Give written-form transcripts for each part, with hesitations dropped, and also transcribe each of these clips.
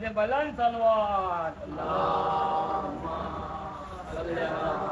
سے بلند صلوات اللہم صلی علی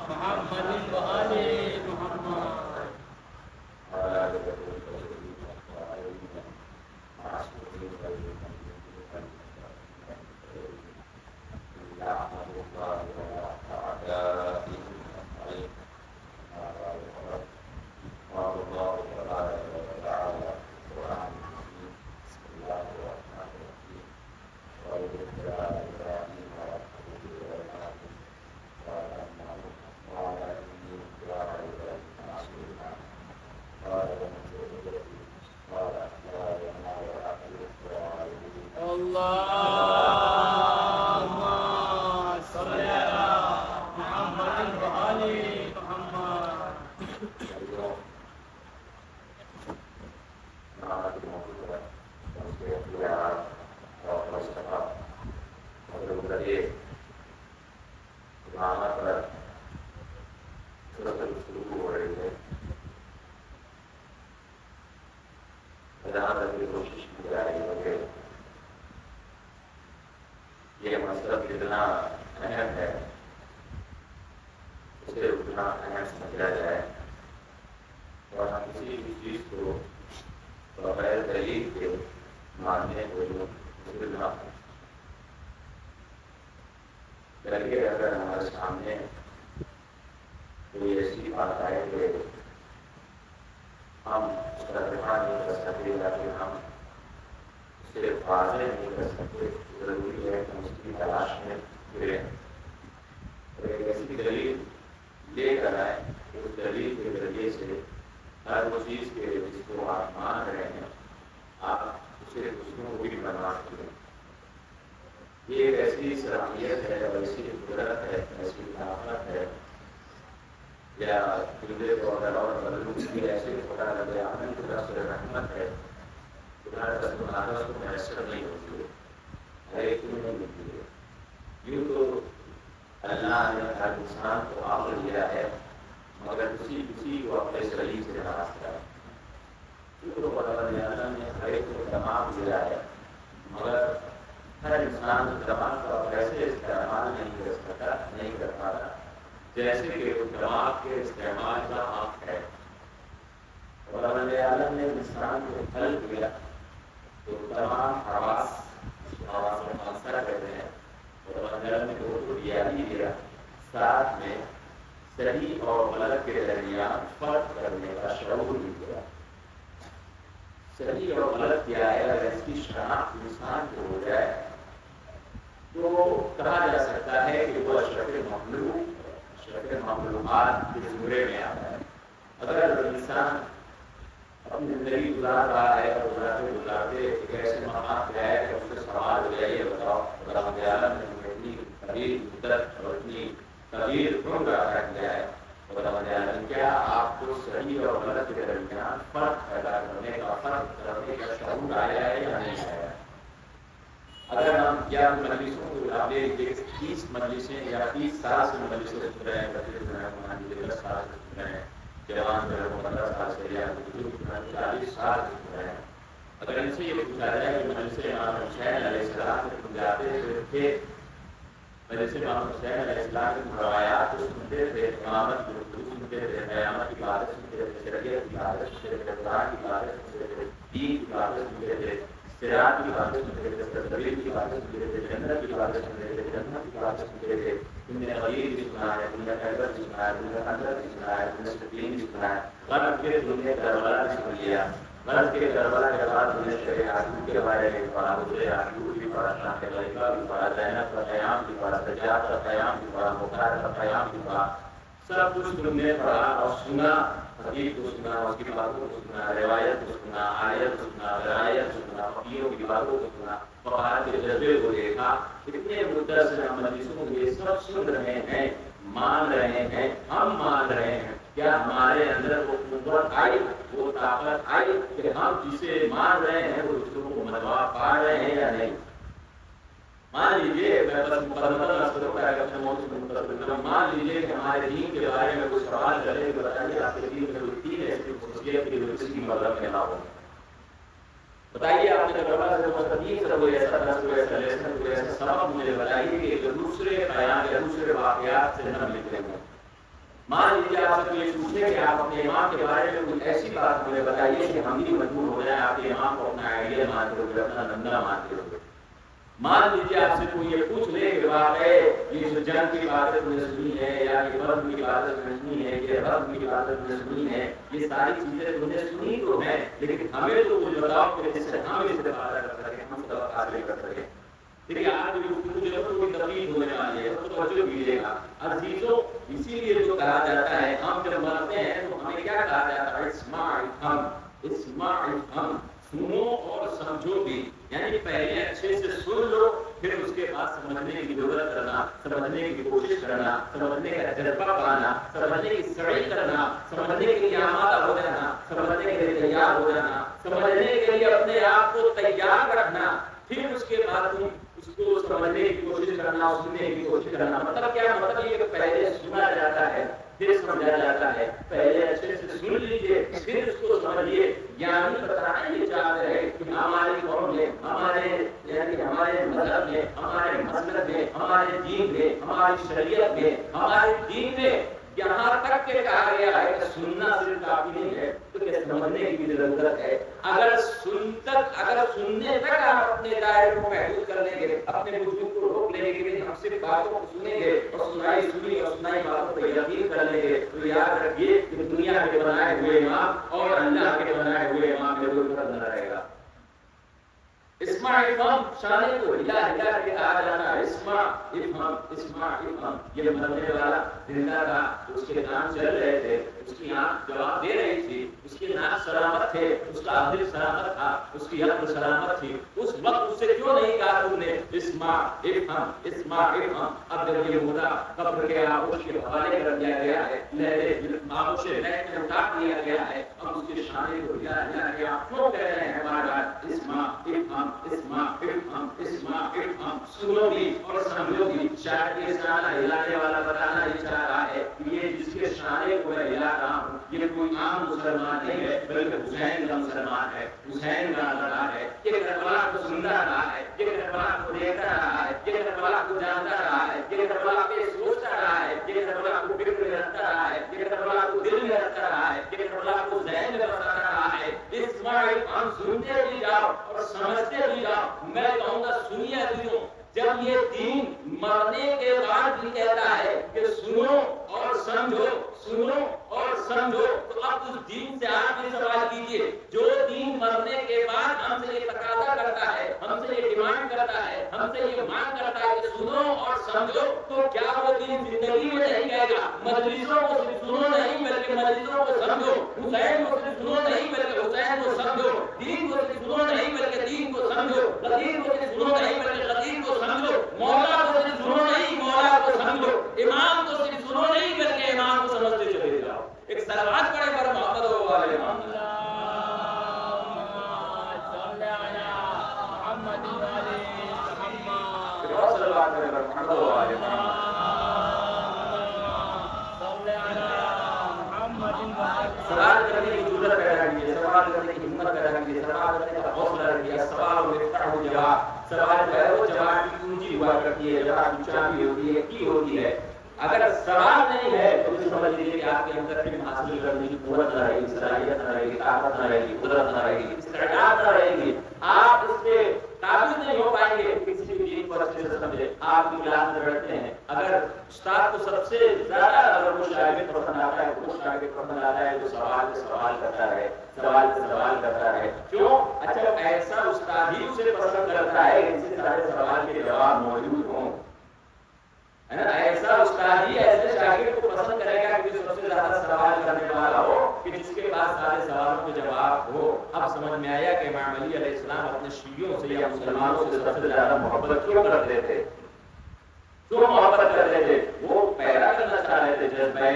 محمد و آل محمد. کیا آپ کو صحیح اور غلط کے درمیان فرق پیدا کرنے کا شعور آیا ہے یا نہیں آیا؟ اگر ہم کیا مجلسوں کو آپ نے 30 مجلسیں یا 30 سال سے مجلسیں سن رہے ہیں، 10 سال سے سن رہے ہیں، جوان جو ہے 15 سال سے یا 40 سال سے سن رہے ہیں، اگر ان سے یہ پوچھا جائے کہ مجلس امام حسین علیہ السلام سے تم جاتے تھے، مجلس امام حسین علیہ السلام کی روایات کو سنتے تھے، امامت کی گفتگو سنتے تھے، قیامت کی باتیں سنتے تھے، شریعت کی باتیں سنتے تھے، قرآن کی باتیں سنتے تھے، دین کی باتیں سنتے تھے، صراط کی باتیں سنتے تھے، تدبیر کی باتیں سنتے تھے، جنت کی باتیں سنتے تھے، جنت کی باتیں سنتے تھے، تم نے غیر بھی سنا ہے، تم نے خیبر بھی سنا ہے، تم نے خندق بھی سنا ہے، تم نے صفین بھی سنا ہے، غرب کے تم نے کربلا بھی سن لیا، غرب کے کربلا کے بعد تم نے شرح یعقوب کے بارے میں پڑھا، شرح یعقوب بھی پڑھا، شاہ غیبہ بھی پڑھا، زینب کا قیام بھی پڑھا، سجاد کا قیام بھی پڑھا، مختار کا قیام بھی پڑھا، سب کچھ تم نے پڑھا اور سنا، حدیث کو سنا، اس کی باتوں کو سنا، روایت کو سنا، آیت کو سنا، روایت کو سنا، فقیروں کی باتوں کو سنا، فقہاء کے جذبے کو دیکھا، اتنے مدت سے ہم مجلسوں کو یہ سب سن رہے ہیں، مان رہے ہیں، ہم مان رہے ہیں، کیا ہمارے اندر وہ قوت آئی، وہ طاقت آئی کہ ہم جسے مان رہے ہیں وہ دوسروں کو منوا پا رہے ہیں یا نہیں؟ مان لیجیے، میں بس مان لیجیے کہ ہمارے دین کے بارے میں کوئی سوال کرے تو بتائیے آپ کے دین میں کوئی تین ایسی خصوصیت کی جس کی مطلب میں نہ ہو، بتائیے آپ نے کربلا سے مستقیم سے کوئی ایسا درس، کوئی ایسا لیسن، کوئی ایسا سبق مجھے بتائیے کہ جو دوسرے بیان یا دوسرے واقعات سے نہ ملتے ہوں۔ مان لیجیے آپ سے کوئی پوچھے کہ آپ اپنے امام کے بارے میں کوئی ایسی بات مجھے بتائیے کہ ہم بھی مجبور ہو جائیں، آپ کے امام کو اپنا آئیڈیا مانتے ہوئے، اپنا دندا مانتے ہوئے۔ مان لیجیے آپ سے کوئی یہ پوچھ لے کہ واقعی یہ جو جنگ کی باتیں تم نے سنی ہے، یا یہ بدر کی باتیں تم نے سنی ہے، یہ غزو کی باتیں تم نے سنی ہے، یہ ساری چیزیں تم نے سنی تو ہیں، لیکن ہمیں تو کچھ بتاؤ کہ جس سے ہم استفادہ کر سکیں، ہم سبق حاصل کر سکیں۔ دیکھیے آج مجھے کوئی تکلیف ہونے والی ہے تو توجہ کیجیے گا عزیزوں، اسی لیے جو کہا جاتا ہے ہم جب مرتے ہیں تو ہمیں کیا کہا جاتا ہے؟ اسمع افہم، سنو اور سمجھو بھی، یعنی پہلے اچھے سے سن لو، پھر اس کے بعد سمجھنے کی ضرورت کرنا، سمجھنے کی کوشش کرنا، سمجھنے کا جذبہ پانا، سمجھنے کی سعی کرنا، سمجھنے کے لیے آمادہ ہو جانا، سمجھنے کے لیے تیار ہو جانا، سمجھنے کے لیے اپنے آپ کو تیار رکھنا، پھر اس کے بعد تم اس کو سمجھنے کی کوشش کرنا، سننے کی کوشش کرنا۔ مطلب کیا؟ مطلب یہ کہ پہلے سنا جاتا ہے پھر سمجھا جاتا ہے، پہلے اچھے سے سن لیجیے پھر اس کو سمجھیے۔ یعنی بتانا یہ چاہتے ہیں کہ ہماری قوم میں، ہمارے یعنی ہمارے مذہب میں، ہمارے مسلک میں، ہمارے دین میں، ہماری شریعت میں، ہمارے دین میں یہاں تک کہ کہا گیا ہے کہ سننا صرف کافی نہیں ہے بلکہ سمجھنے کی بھی ضرورت ہے۔ اگر سننے تک آپ اپنے دائرے کو محدود کر لیں گے، اپنے وجود کو روک لیں گے کہ ہم صرف باتوں کو سنیں گے اور سنی باتوں پر یقین کر لیں گے، تو یاد رکھیے کہ دنیا کے بنائے ہوئے امام اور اللہ کے بنائے ہوئے امام میں کوئی فرق نہ رہے گا۔ اسمع افہم، شانے کو ہلا ہلا کے کہا جاتا ہے، اسمع افہم۔ یہ مرنے والا زندہ تھا، اس کے کان چل رہے تھے، اس کی آنکھ جواب دے رہی تھی، اس کے ناک سلامت تھے، اس کا دل سلامت تھا، اس کی عقل سلامت تھی، اس وقت اس سے کیوں نہیں کہا تم نے اسمع افہم؟ اب جب یہ مردہ قبر کے آغوش کے حوالے کر دیا گیا ہے، آغوش لیٹ میں اٹھا دیا گیا ہے، اب اس کے شانے کو ہلا ہلا کے آپ کیوں کہہ رہے ہیں بار بار اسمع افہم؟ سنو بھی اور سمجھو بھی۔ شاید یہ شانہ ہلانے والا بتانا ہی چاہ رہا ہے کہ یہ جس کے شانے کو میں ہلا رہا ہوں یہ کوئی عام مسلمان نہیں ہے بلکہ حسین کا مسلمان ہے، حسین کا لڑا ہے، یہ کربلا کو سنتا رہا ہے، یہ کربلا کو دیکھتا رہا ہے، یہ کربلا کو جانتا رہا ہے، یہ کربلا پہ سوچتا رہا ہے، یہ کربلا کو فکر میں رکھتا رہا ہے، یہ کربلا کو دل میں رکھتا رہا ہے، یہ کربلا کو ذہن میں بساتا رہا ہے۔ ہم سنتے بھی جاؤ اور سمجھتے بھی جاؤ۔ میں کہوں گا سنیے عزیزوں، جب یہ دین مرنے کے بعد بھی کہتا ہے کہ سنو اور سمجھو، سنو اور سمجھو، تو اب اس دین سے آپ یہ سوال کیجئے جو دین مرنے کے بعد ہم سے یہ تقاضا کرتا ہے، ہم سے یہ ڈیمانڈ کرتا ہے، ہم سے یہ مانگ کرتا ہے کہ سنو اور سمجھو، تو کیا وہ دین زندگی میں نہیں کہے گا مجلسوں کو صرف سنو نہیں بلکہ مجلسوں کو سمجھو، حسین کو صرف سنو نہیں بلکہ حسین کو سمجھو، دین کو صرف سنو نہیں بلکہ دین کو سمجھو، قدیر کو صرف سنو نہیں بلکہ قدیر کو سمجھو، مولا کو صرف سنو نہیں مولا کو سمجھو، امام کو صرف سنو نہیں بلکہ امام کو سمجھتے چلے محمد و آل محمد. سوال کرنے کی ضرورت پیدا کیجیے, سوال کرنے کی ہمت پیدا کیجیے, سوال کرنے کا حوصلہ رکھیے. سوال مفتاح الجواب, سوال جو ہے وہ جواب کی کنجی ہوا کرتی ہے, جواب کی چابی ہوتی ہے, کی ہوتی ہے. اگر سوال نہیں ہے تو سمجھ لیجیے کہ آپ کے اندر علم حاصل کرنے کی قوت نہ رہے گی, صلاحیت نہ رہے گی, طاقت نہ رہے گی, قدرت نہ رہے گی, استعداد نہ رہے گی. آپ اس کے قابل نہیں ہو پائیں گے کسی بھی چیز کو اچھے سے سمجھے. آپ کی کلاس میں بیٹھتے ہیں, اگر استاد کو سب سے زیادہ اگر وہ شاگرد پسند آتا ہے, وہ شاگرد پسند آتا ہے جو سوال سے سوال کرتا رہے, سوال سے سوال کرتا رہے. کیوں؟ اچھا ایسا استاد ہی اسے پسند کرتا ہے جس سے سارے سوال کے جواب موجود ہوں. ایسا استاد ہی ایسے شاگرد کو پسند کرے گا کہ جو سب سے زیادہ سوال کرنے والا ہو, کہ جس کے پاس سارے سوالوں کے جواب ہو. اب سمجھ میں آیا کہ امام علی علیہ السلام اپنے شیعوں سے یا مسلمانوں سے سب سے زیادہ محبت کیوں کرتے تھے, کیوں محبت کرتے تھے؟ وہ پیدا کرنا چاہ رہے تھے جذبہ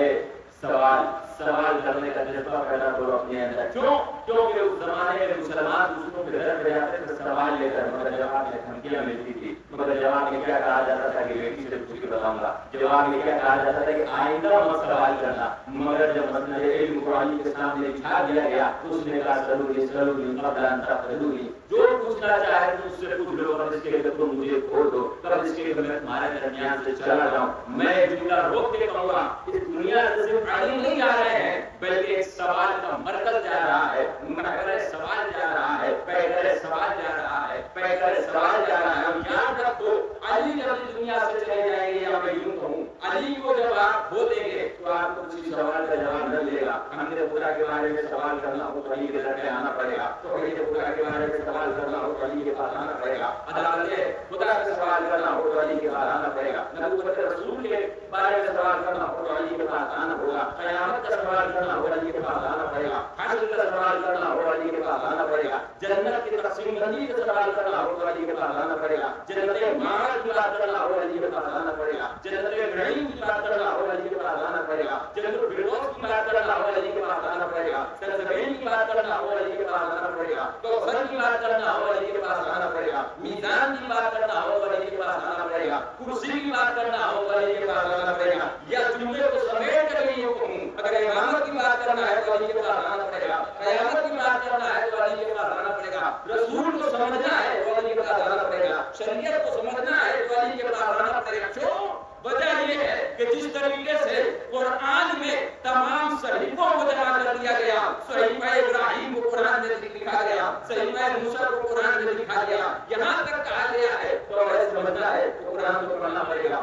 سوال, سوال کرنے کا جذبہ پیدا کرو اپنے اندر. کیوں؟ کیونکہ اس زمانے میں مسلمان دوسروں کے گھر میں جاتے تھے سوال لے کر, مگر جواب میں دھمکیاں ملتی تھی. مگر جواب میں کیا کہا جاتا تھا کہ بیٹی سے پوچھ کے بتاؤں گا. جواب میں کیا کہا جاتا تھا کہ آئندہ مت سوال کرنا. مگر جب مسئلہ علم قرآن کے سامنے بٹھا دیا گیا تو اس نے کہا ضروری ضروری قبل ان تقتلونی, جو پوچھنا چاہے تو اس سے پوچھ لو, قبل اس کے کہ تم مجھے کھول دو, قبل اس کے کہ میں تمہارے درمیان سے چلا جاؤں. میں جملہ روک کے کہوں گا, اس دنیا سے صرف عالم نہیں جا رہے ہیں بلکہ ایک سوال کا مرکز جا رہا ہے, محور سوال جا رہا ہے, پیکر سوال جا رہا ہے, پیکر سوال جا رہا ہے. اور یاد رکھو علی جب اس دنیا سے چلے جائیں گے, یا میں یوں کہوں علی کو جب آپ کھو دیں گے تو آپ کو کسی سوال کا جواب نہ ملے گا. ہم نے خدا کے بارے میں سوال کرنا ہو تو علی کے در پہ آنا پڑے گا, تو علی کے خدا کے بارے میں سوال کرنا ہو تو علی کے پاس آنا پڑے گا. عدالت خدا سے سوال کرنا ہو تو علی کے پاس آنا پڑے گا. نبوت رسول کے بارے میں سوال کرنا ہو تو علی کے پاس آنا ہوگا. قیامت کا سوال کرنا ہو علی کے پاس آنا پڑے گا. حشر کا سوال کرنا ہو علی کے پاس آنا پڑے گا. جنت کی تقسیم بندی کا سوال کرنا ہو تو علی کے پاس آنا پڑے گا. جنت معاد کی بات کرنا ہو علی کے پاس آنا پڑے گا. جنت نعیم کی بات کرنا ہو علی کے پاس آنا پڑے گا. جنت الفردوس کی بات کرنا ہو علی کے پاس آنا پڑے گا. سرزمین کی بات کرنا ہو علی کے پاس آنا پڑے گا. کوثر کی بات کرنا ہو علی کے پاس آنا پڑے گا. میزان کی بات کرنا ہو علی کے پاس آنا پڑے گا. کرسی کی بات کرنا ہو علی کے پاس آنا پڑے گا. یا جملے کو سمیٹ کر یہ کہوں, اگر امامت کی بات کرنا ہے تو علی کے پاس آنا پڑے گا. قیامت کی بات کرنا ہے تو علی کے پاس آنا پڑے گا. رسول کو سمجھنا ہے تو علی کے پاس آنا پڑے گا. شریعت کو سمجھنا ہے تو علی کے پاس آنا پڑے گا. کیوں؟ وجہ یہ ہے کہ جس طریقے سے قرآن میں تمام صحیفوں کو جمع کر دیا گیا, صحیفہ ابراہیم کو قرآن میں لکھا گیا, صحیفہ موسیٰ کو قرآن میں لکھا گیا, یہاں تک کہا گیا ہے تو اگر سمجھنا ہے تو قرآن کو پڑھنا پڑے گا.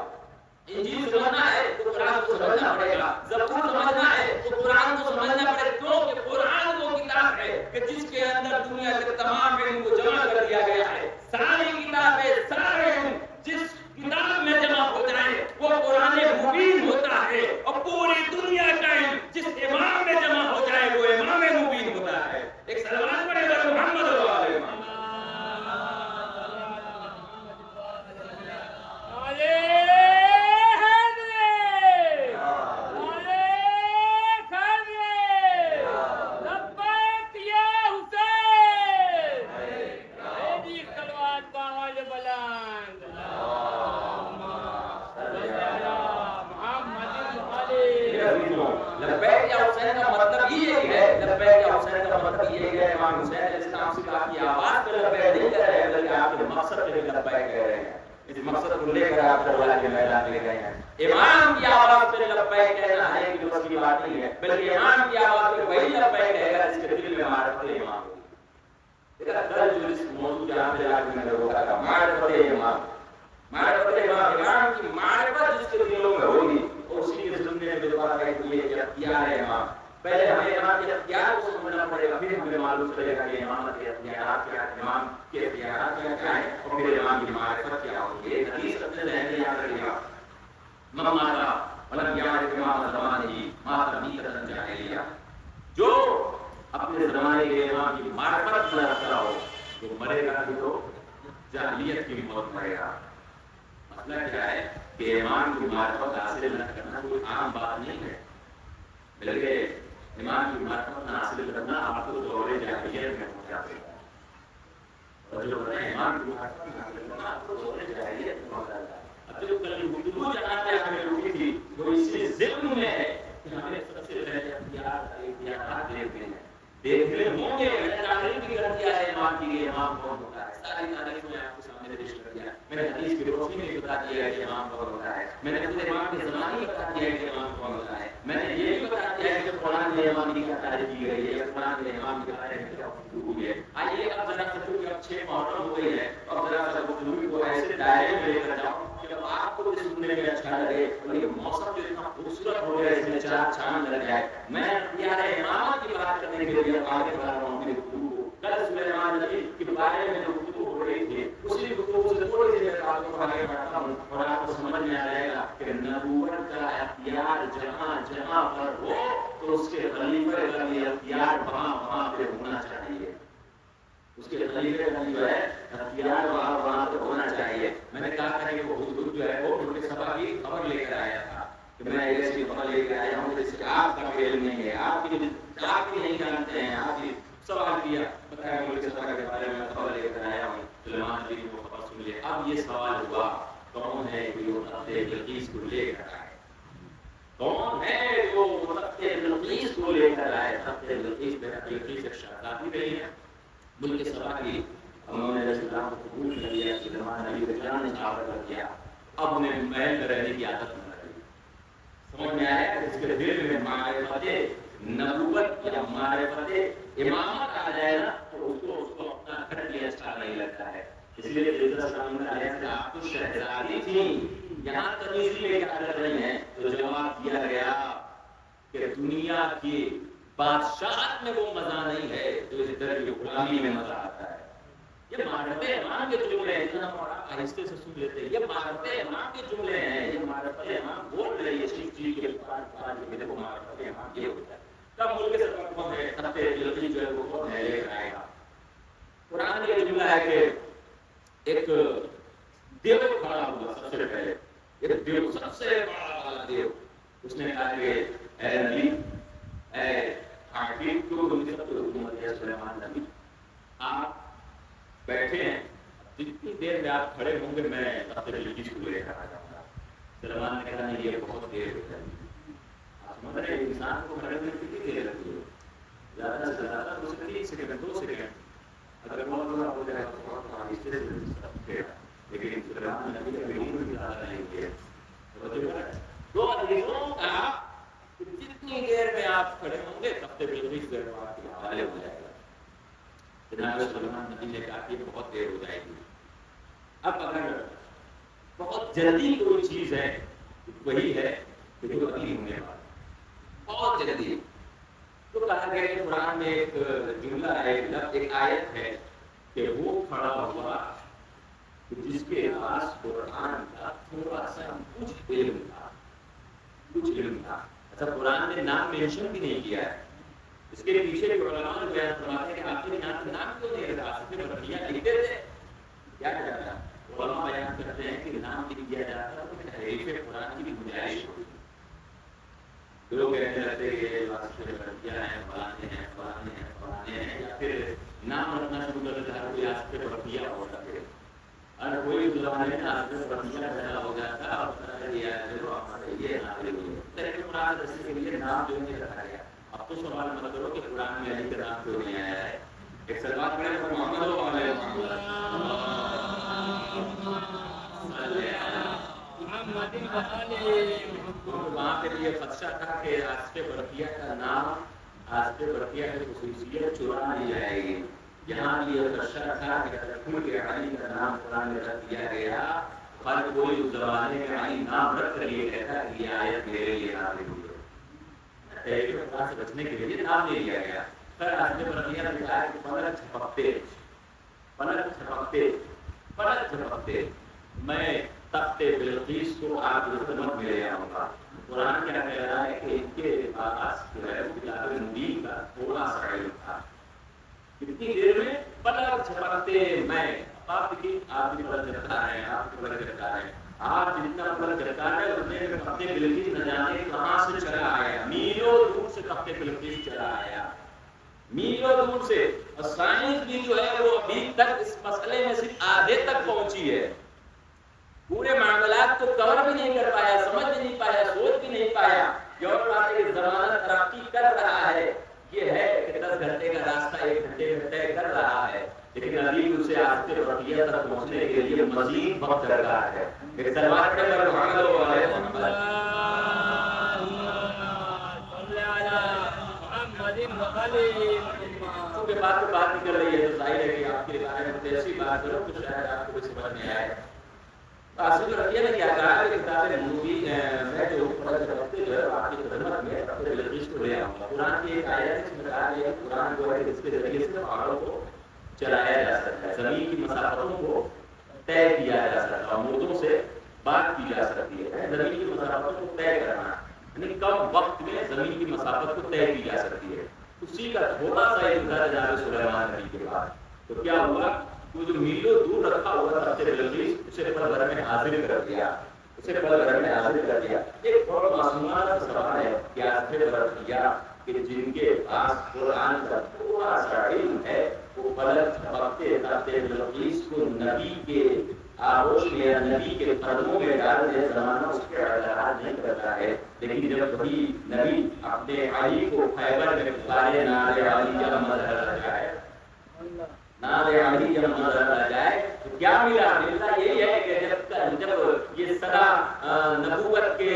انجیل سمجھنا ہے تو قرآن کو سمجھنا پڑے گا. زبور سمجھنا ہے تو قرآن کو سمجھنا پڑے گا. کیونکہ قرآن وہ کتاب ہے کہ جس کے اندر دنیا کے تمام علم کو جمع کر دیا گیا ہے. ساری کتابیں, سارے علم جس کتاب میں جمع ہو جائے وہ قرآن مبین ہوتا ہے, اور پوری دنیا کا علم جس امام میں جمع ہو جائے وہ امام مبین ہوتا ہے. ایک سلوات پڑھے گا محمد و آل محمد. لبیک یا حسین کا مطلب یہ ہے, لبیک یا حسین کا مطلب یہ ہے, امام حسین علیہ السلام سے آپ کی آواز پہ لبیک نہیں کہہ رہے ہیں بلکہ آپ کے مقصد پہ لبیک کہہ رہے ہیں. اس مقصد کو لے کر آپ کربلا کے میدان میں گئے ہیں. امام کی آواز پہ لبیک کہنا ہے کہ اس کی بات نہیں ہے, بلکہ امام کی آواز پہ وہی لبیک کہے گا جس کے دل میں معرفت امام ہو. کل جو اس موضوع جہاں پہ آج میں نے روکا تھا, معرفت امام, معرفت امام, امام کی معرفت جس کے دلوں میں ہوگی اسی کے ضمن میں بات ہے کہ یہ اختیار ہے امام. پہلے ہمیں امام کے اختیار کو سمجھنا پڑے گا, پھر ہمیں معلوم چلے گا کہ امامت کے اختیارات کیا ہیں, امام کے اختیارات کیا ہیں, اور پھر امام کی معرفت کیا ہوگی. ایک حدیث اپنے ذہن میں یاد رکھیے گا, من مات ولم یعرف امام زمانہ مات میتۃ جاہلیہ. جو اپنے زمانے کے امام کی معرفت نہ رکھتا ہو وہ مرے گا تو جاہلیت کی موت مرے گا. مسئلہ کیا ہے کہ امام کی معرفت حاصل نہ کرنا کوئی عام بات نہیں ہے, بلکہ امام کی معرفت نہ حاصل کرنا آپ کو دور جاہلیت میں پہنچا دے گا. اور جو امام کی معرفت حاصل کرنا آپ کو دور جاہلیت میں پہنچا دے گا. اب جو کل گفتگو جہاں پہ ہمیں رکی تھی وہ اسی ذہن میں ہے کہ ہمیں سب سے پہلے اختیارات دیکھنے ہوں گے. میں نے تعریف بھی کر دیا ہے امام کی کہ امام کون ہوتا ہے. ساری تعریف میں آپ کے سامنے پیش کر دیا. میں نے حدیث کی روشنی میں بتا دیا ہے کہ امام کون ہوتا ہے. میں نے خود امام کے زمانے میں بتا دیا ہے کہ امام کون ہوتا ہے. میں نے یہ بھی بتا دیا ہے کہ قرآن میں امام کی کیا تعریف کی گئی ہے یا قرآن میں امام کے بارے میں کیا گفتگو ہوئی ہے. آئیے اب ذرا سوچو کہ اب 6 محرم ہو گئی ہے اور ذرا سا گفتگو کو ایسے دائرے میں لے کر جاؤ کہ آپ کو بھی سننے میں اچھا لگے اور یہ موسم جو اتنا خوبصورت ہو گیا اس میں 4 چاند لگ جائے. میں اختیار امامت کی بات کرنے کے لیے آگے بڑھ رہا ہوں. کل سلیمان نبی کے بارے میں جو گفتگو ہو رہی تھی اسی گفتگو سے تھوڑی سی بات کو آگے بڑھاتا ہوں اور آپ کو سمجھ میں آ جائے گا کہ نبوت کا اختیار جہاں جہاں پر ہو تو اس کے خلیفہ کا بھی اختیار وہاں پہ ہونا چاہیے. اس کے خلیفے کا جو ہے اختیار وہاں پہ ہونا چاہیے. میں نے کہا تھا کہ وہ حضور جو ہے وہ ملک سبا کی خبر لے کر آیا تھا کہ میں ایسی خبر لے کر آیا ہوں جس کا آپ کا علم نہیں ہے, آپ بھی نہیں جانتے ہیں. آپ بھی سوال کیا بتایا ملک سبا کے بارے میں خبر لے کر آیا ہوں. سلیمان نبی کو خبر سن لیا. اب یہ سوال ہوا کون ہے جو تخت بلقیس کو لے کر آئے؟ کون ہے جو تخت بلقیس کو لے کر آئے؟ تخت بلقیس ایک شہزادی رہی ہے ملک سبا کی. انہوں نے اسلام کو قبول کر لیا. سلیمان نبی کو جان نچھاور کر دیا. اب انہیں محل میں رہنے کی عادت نہ رہی. سمجھ میں آیا کہ اس کے دل میں معرفت نبوت یا معرفت امامت آ جائے نا تو اس کو اپنا گھر بھی اچھا نہیں لگتا ہے. اس لیے آپ تو شہزادی تھیں, یہاں تمیزی لے کے کر رہی ہیں. تو جواب دیا گیا کہ دنیا کی بادشاہت میں وہ مزہ نہیں ہے جو اس در کی غلامی میں مزہ آتا ہے. یہ معرفت امام کے جملے ہیں. آہستہ سے سن لیتے ہیں. یہ معرفت امام کے جملے ہیں. یہ معرفت امام بول رہی ہے چیز چیز کے دیکھو معرفت امام یہ ہوتا ہے. کب ملک سے کون ہے تخت بلقیس جو ہے وہ کون ہے لے کر آئے گا. قرآن کا جملہ ہے کہ ایک دیو کھڑا ہوا سب سے پہلے. ایک دیو سب سے بڑا والا دیو. اس نے کہا کہ اے نبی اے حاکم کو تم سب کو حکومت ہے سلیمان نبی آپ بیٹھے ہیں. جتنی دیر میں آپ کھڑے ہوں گے میں تخت بلقیس کو لے کر آ جاؤں گا. سلیمان نے کہا نہیں یہ بہت دیر ہو جائے گی. آپ سمجھ رہے انسان کو کھڑے ہونے کتنی دیر لگتی ہے؟ زیادہ سے زیادہ 2 سیکنڈ 2 سیکنڈ. اگر بہت بڑا ہو جائے تو بہت آہستہ سے لیکن سلیمان نبی کا علم بھی زیادہ نہیں کیا. دو حدیثوں کا جتنی دیر میں آپ کھڑے ہوں گے تخت بلقیس جو ہے آپ کے حوالے ہو جائے گا. جناب سلیمان نبی نے کہا کہ بہت دیر ہو جائے گی. اب اگر بہت جلدی کوئی چیز ہے وہی ہے کہ جو ابھی ہونے والا بہت جلدی. تو کہا گیا کہ قرآن میں ایک جملہ ہے ایک آیت ہے کہ وہ کھڑا ہوا جس کے پاس قرآن کا تھوڑا سا کچھ علم تھا. اچھا قرآن نے نام مینشن بھی نہیں کیا ہے. اس کے پیچھے کے علماء نے بیان فرماتے ہیں کہ آپ نے یہاں سے نام کیوں نہیں رکھا؟ صرف برقیہ لکھتے تھے کیا جاتا. علماء بیان کرتے ہیں کہ نام نہیں دیا جاتا تو تحریف قرآن کی بھی گنجائش ہوتی. لوگ کہنے لگتے کہ واسطے برقیہ ہیں فلانے ہیں یا پھر نام رکھنا شروع کر دیتا ہے کوئی واسطے برقیہ ہو سکے. اور کوئی زمانے میں واسطے برقیہ پیدا ہو جاتا اور یہ نام قرآن رسول کے لیے نام جو نہیں رکھا گیا. اب تو سوال مت کرو کہ قرآن میں علی کا نام کیوں نہیں آیا ہے. ایک سلوات پڑھیں تو محمد وہاں پہ یہ خدشہ تھا کہ آصف برقیہ کا نام آصف برقیہ کی خصوصیت چرا لی جائے گی. یہاں یہ خدشہ تھا کہ علی کا نام قرآن میں رکھ دیا گیا. ہر کوئی اس زمانے میں علی نام رکھ کر یہ کہتا کہ یہ آیت میرے لیے نازل ہوئی ہے. سے بچنے کے لیے نام نہیں لیا گیا. پھر آصف برقیہ نے کہا کہ پلک جھپکتے میں تخت بلقیس کو آپ کی خدمت میں لے آؤں گا. قرآن کیا کہہ رہا ہے کہ ان کے پاس جو ہے کتاب مبین کا تھوڑا سا علم تھا. کتنی دیر میں پلک جھپکتے میں. آپ کی پلک جھپکا رہے ہیں آپ کی پلک جھپکا رہے ہیں. آپ جتنا پلک جھپکا رہے ہیں اتنے میں تخت بلقیس نہ جانے کہاں سے چلا آیا. میلوں دور سے تخت بلقیس چلا آیا. میلوں دور سے. اور سائنس بھی جو ہے وہ ابھی تک اس مسئلے میں صرف آدھے تک پہنچی ہے. پورے معاملات کو کور بھی نہیں کر پایا، سمجھ بھی نہیں پایا، سوچ بھی نہیں پایا کہ اور بات ہے کہ زمانہ ترقی کر رہا ہے، یہ ہے کہ 10 گھنٹے کا راستہ 1 گھنٹے میں طے کر رہا ہے، لیکن ابھی اسے آخر وقیہ تک پہنچنے کے لیے مزید وقت درکار ہے۔ ایک سلوات پڑھ کر محمد و علیہ محمد چونکہ بات نکل رہی ہے تو ظاہر ہے کہ آپ کے بارے میں ایسی بات کرو تو شاید آپ کو سمجھ میں آئے۔ آصف رفیع نے کیا کہا کہ کتاب نوری میں جو ہفتے جو ہے آپ کی خدمت میں اپنے بلقیس کو لے آؤں گا۔ قرآن کی ایک آیت ہے جس میں کہا گیا ہے قرآن جو ہے اس کے ذریعے سے پہاڑوں کو چلایا جا سکتا ہے، زمین کی مسافتوں کو طے کیا جا سکتا ہے، مردوں سے بات کی جا سکتی ہے، زمین کی مسافتوں کو طے کرنا یعنی کم وقت میں زمین کی مسافت کو طے کی جا سکتی ہے۔ اسی کا تھوڑا سا انتظار جناب سلیمان نبی کے بعد تو کیا ہوا، وہ جو میلوں دور رکھا ہوا تھا بلقیس اسے پل بھر میں حاضر کر دیا، اسے پل بھر میں حاضر کر دیا۔ ایک بہت معصومانہ سوال ہے کہ آصف رفیع کہ جن کے پاس قرآن کا تھوڑا سا علم ہے وہ پلک جھپکتے کرتے بلقیس کو نبی کے آغوش میں یا نبی کے قدموں میں ڈال دے، زمانہ اس کے اعتراض نہیں کرتا ہے، لیکن جب کبھی نبی اپنے علی کو خیبر میں پکارے نعرے علی جب مظہر جائے، نعرے علی جب مظہر جائے تو کیا ملتا یہی ہے کہ جب یہ صدا نبوت کے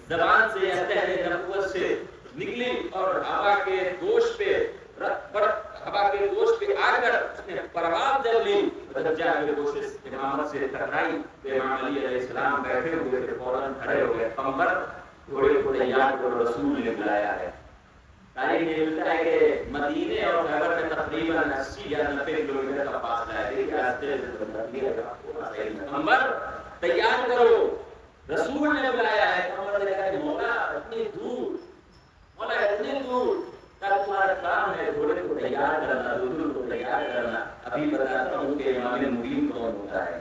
زبان سے یا تہر نبوت سے نکلی اور ہوا کے دوش پہ ہوا کے دوش پہ آ کر اس نے پرواز جب لی جب جا کے کوشش امامت سے ٹکرائی تو امام علی علیہ السلام بیٹھے ہوئے تھے، فوراً کھڑے ہو گئے، قمر گھوڑے کو تیار کرو، رسول نے بلایا ہے۔ تاریخ یہ ملتا ہے کہ مدینے اور خیبر میں تقریباً 80 یا 90 کلومیٹر کا فاصلہ ہے، قمر تیار کرو، رسول نے بلایا ہے۔ قمر نے کہا کہ مولا اتنی دور، مولا اتنی دور، تمہارا کام ہے گھوڑے کو تیار کرنا، رسول کو تیار کرنا۔ ابھی بتاتا ہوں کہ امام مبین کون ہوتا ہے،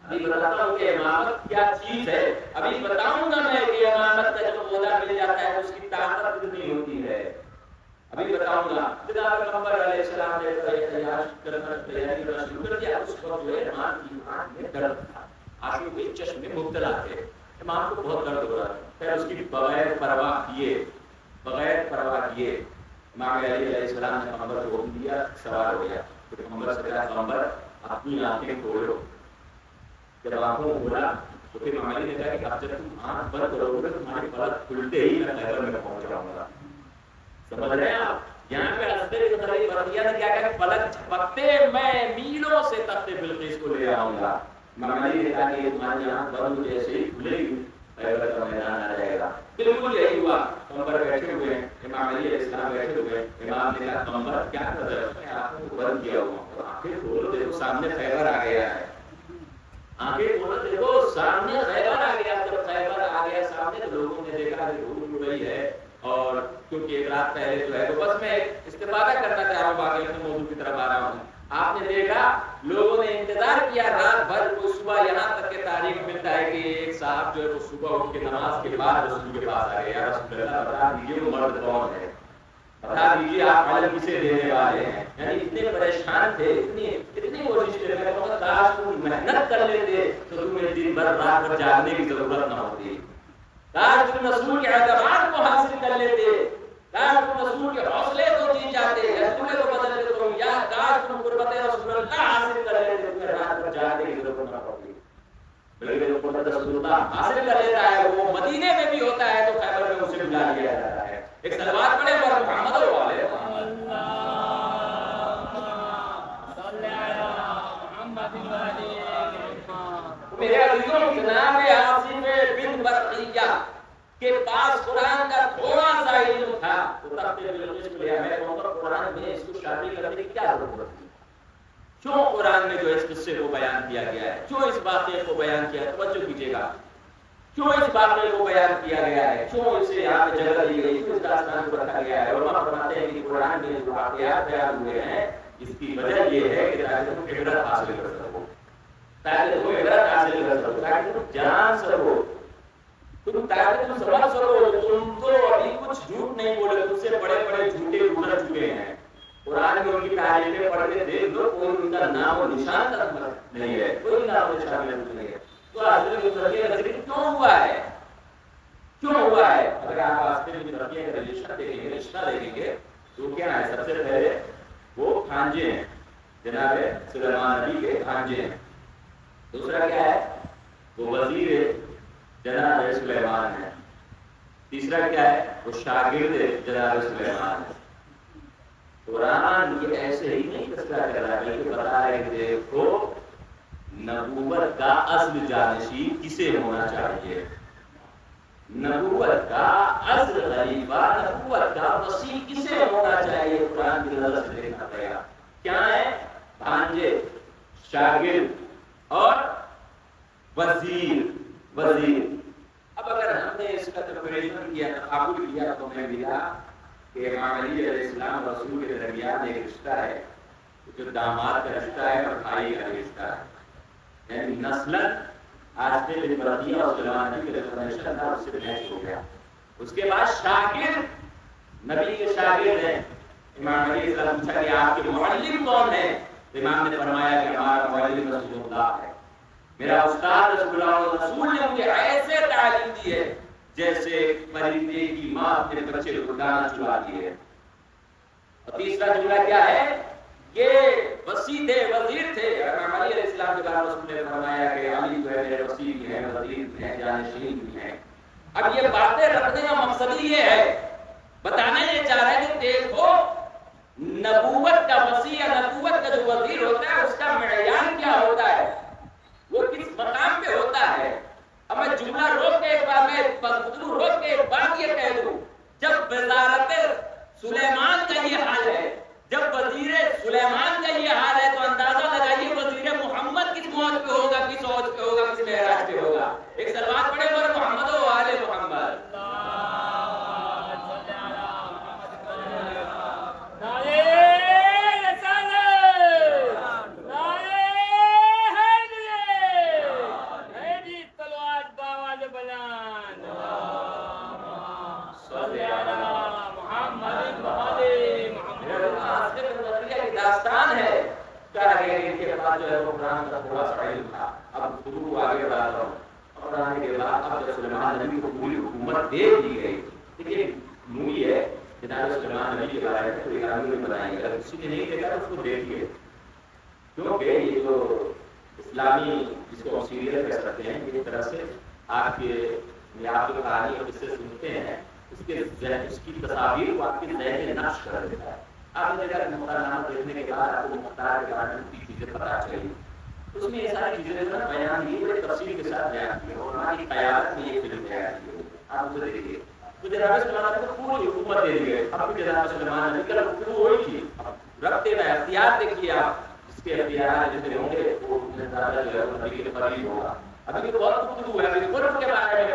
ابھی بتاتا ہوں کہ امامت کیا چیز ہے، ابھی بتاؤں گا میں کہ امامت کا جو عہدہ مل جاتا ہے اس کی طاقت کتنی ہوتی ہے، ابھی بتاؤں گا۔ جناب پیغمبر علیہ السلام نے تیاری کرنا شروع کر دیا۔ اس وقت جو ہے امام کی آنکھ میں درد تھا، آنکھوں کے چشم میں مبتلا تھے، امام کو بہت درد ہو رہا تھا۔ پھر اس کی بغیر پرواہ کیے امام علی علیہ السلام نے پیغمبر کو حکم دیا، سوار ہو گیا۔ پیغمبر سے کہا پیغمبر اپنی آنکھیں کھولو۔ جب آنکھوں کو کھولا تو پھر امام علی نے کہا کہ اب جب تم آنکھ بند کرو گے تمہاری پلک کھلتے ہی میں خیبر میں پہنچ جاؤں گا۔ سمجھ رہے ہیں آپ؟ یہاں پہ عصر کی طرح برقیہ نے کیا کہا کہ پلک جھپکتے میں میلوں سے تخت بلقیس کو لے آؤں گا۔ امام علی نے کہا کہ تمہاری آنکھ بند جیسے ہی کھلے گی خیبر کا میدان آ جائے گا۔ بالکل یہی ہوا۔ پیغمبر بیٹھے ہوئے ہیں، امام علی علیہ السلام بیٹھے ہوئے ہیں، امام نے کہا پیغمبر کیا کر رہے ہو؟ میں آپ کو بند کیا ہوا، آنکھیں کھولو دیکھو سامنے خیبر آ گیا ہے، آنکھیں کھولو دیکھو سامنے خیبر آ گیا۔ جب خیبر آ گیا سامنے تو لوگوں نے دیکھا کہ دھوپ اڑ رہی ہے، اور کیونکہ ایک رات پہلے جو ہے تو بس میں استفادہ کرنا چاہ رہا ہوں، باقی اپنے موضوع کی طرف آ رہا ہوں۔ آپ نے دیکھا لوگوں نے انتظار کیا رات بھر، وہ صبح یہاں تک کہ تاریخ ملتا ہے کہ ایک صاحب جو ہے وہ صبح اٹھ کے نماز کے بعد رسول کے پاس آ گئے، یا رسول اللہ بتا دیجیے وہ مرد کون ہے، بتا دیجیے آپ علم کسے دینے والے ہیں۔ یعنی اتنے پریشان تھے، اتنی کوشش کر رہے تھے، کاش تم محنت کر لیتے تو تمہیں دن بھر رات بھر جاگنے کی ضرورت نہ ہوتی، کاش تم رسول کے اعتماد کو حاصل کر لیتے، کاش تم رسول کے حوصلے کو جیت جاتے، رسول کو بدل دیتے تم، یا کاش تم قربت رسول اللہ حاصل کر لیتے، تمہیں رات بھر جاگنے کی ضرورت نہ پڑتی۔ بلکہ جو قربت رسول اللہ حاصل کر لیتا ہے وہ مدینے میں بھی ہوتا ہے تو خیبر میں اسے بلا لیا جاتا ہے۔ ایک صلوات پڑھے اور محمد والے میرے عزیزوں، جناب عاصم بن برقیہ کے پاس قرآن کا تھوڑا سا علم تھا، وہ تخت بلقیس کو لیا۔ میں کہوں گا قرآن میں اس کو شامل کرنے کی کیا ضرورت تھی؟ کیوں قرآن میں جو اس قصے کو بیان کیا گیا ہے، کیوں اس واقعے کو بیان کیا ہے، توجہ کیجیے گا، کیوں اس واقعے کو بیان کیا گیا ہے، کیوں اسے یہاں پہ جگہ دی گئی، کیوں اس داستان کو رکھا گیا ہے؟ علماء فرماتے ہیں کہ قرآن میں جو واقعات بیان ہوئے ہیں اس کی وجہ یہ ہے کہ تاکہ تم عبرت حاصل کر سکو، تاکہ تم عبرت حاصل کر سکو، تاکہ تم جان سکو، تاکہ تم سمجھ سکو تم تو ابھی کچھ جھوٹ نہیں بولے، تم سے بڑے بڑے جھوٹے گزر چکے ہیں۔ قرآن میں ان کی تعریفیں پڑھ کے دیکھ لو، کوئی ان کا نام و نشان تک نہیں ہے، کوئی نام و نشان نہیں ہے، تو حضرت رفیع کا ذکر کیوں ہوا ہے؟ کیوں ہوا ہے؟ اگر آپ حضرت رفیع کا رشتہ دیکھیں گے تو کیا ہے؟ سب سے پہلے وہ بھانجے ہیں، جناب سلیمان نبی کے بھانجے ہیں۔ دوسرا کیا ہے؟ وہ وزیر جناب سلیمان ہے۔ تیسرا کیا ہے؟ وہ شاگرد جناب سلیمان ہے۔ قرآن یہ ایسے ہی نہیں تذکرہ کر رہا ہے بلکہ بتا رہا ہے کہ دیکھو نبوت کا اصل جانشین کسے ہونا چاہیے، نبوت کا اصل خلیفہ، نبوت کا وسیع کسے ہونا چاہیے، قرآن کی نظر سے دیکھنا پڑے گا۔ کیا ہے؟ بھانجے، شاگرد اور وزیر۔ اب اگر ہم نے اس کا کمپیریزن کیا، تقابل کیا تو ہمیں ملا کہ امام علی علیہ السلام رسول کے درمیان ایک رشتہ ہے جو داماد کا رشتہ ہے اور بھائی کا رشتہ ہے، یعنی نسلاً آج کے بن بردیہ اور سلیمان نبی کے رشتہ تھا، اس سے میچ ہو گیا۔ اس کے بعد شاگرد، نبی کے شاگرد ہیں امام علی علیہ السلام، پوچھا کہ آپ کے معلم کون ہیں؟ امام نے فرمایا کہ ہمارا معلم رسول اللہ ہے، میرا استاد رسول اللہ، رسول نے مجھے ایسے تعلیم دی ہے جیسے پرندے کی ماں اپنے بچے کو دانا چلاتی ہے۔ اور تیسرا جملہ کیا ہے؟ یہ وسیع تھے، وزیر تھے۔ امام علی علیہ السلام کے بعد رسول نے فرمایا کہ علی جو ہے میرے وسیع بھی ہیں، وزیر بھی ہیں، جانشین بھی ہیں۔ اب یہ باتیں رکھنے کا مقصد یہ ہے، بتانا یہ چاہ رہا ہے کہ دیکھو نبوت کا وسیع، نبوت کا جو وزیر ہوتا ہے اس کا معیار کیا ہوتا ہے، وہ کس مقام پہ ہوتا ہے۔ اب میں جملہ روک کے ایک بار، میں گفتگو روک کے ایک بات یہ کہہ دوں، جب وزارت سلیمان کا یہ حال ہے، جب وزیر سلیمان کا یہ حال ہے، تو اندازہ لگائیے وزیر محمد کس موج پہ ہوگا، کس اوج پہ ہوگا، کس معراج پہ ہوگا۔ ایک سلوات پڑھے اور محمد و آل محمد۔ داستان ہے کیا ہے کہ ان کے بعد جو ہے وہ قرآن کا تھوڑا سا علم تھا۔ اب گفتگو آگے بڑھا رہا ہوں۔ قرآن کے بعد اب جب سلیمان نبی کو پوری حکومت دے دی گئی، دیکھیے مووی ہے جناب سلیمان نبی کے بارے میں کوئی آدمی بنائیں گے، اگر کسی نے نہیں دیکھا تو اس کو دیکھیے، کیونکہ یہ جو اسلامی جس کو ہم سیریل کہہ سکتے ہیں، ایک طرح سے آپ کے آپ جو کہانی اور جس سے سنتے ہیں اس کی تصاویر کو آپ کے ذہن میں نقش کر دیتا ہے۔ آپ نے دیکھا مختار نام دیکھنے کے بعد آپ کو مختار کے بارے میں چیزیں پتہ چلی، اس میں یہ ساری چیزیں بیان کی، بڑے تفصیل کے ساتھ بیان کی، اور ہماری قیادت میں یہ فلم تیار کی۔ آپ اسے دیکھیے تو جناب سلیمان نبی کو پوری حکومت دے دی گئی۔ اب بھی جناب سلیمان نبی کا گفتگو ہوئی تھی، اب رکھتے ہوئے اختیار دیکھیے آپ، جس کے اختیارات جتنے ہوں گے وہ زیادہ جو ہے وہ نبی کے قریب ہوگا۔ ابھی تو بہت گفتگو ہے، ابھی قرب کے بارے میں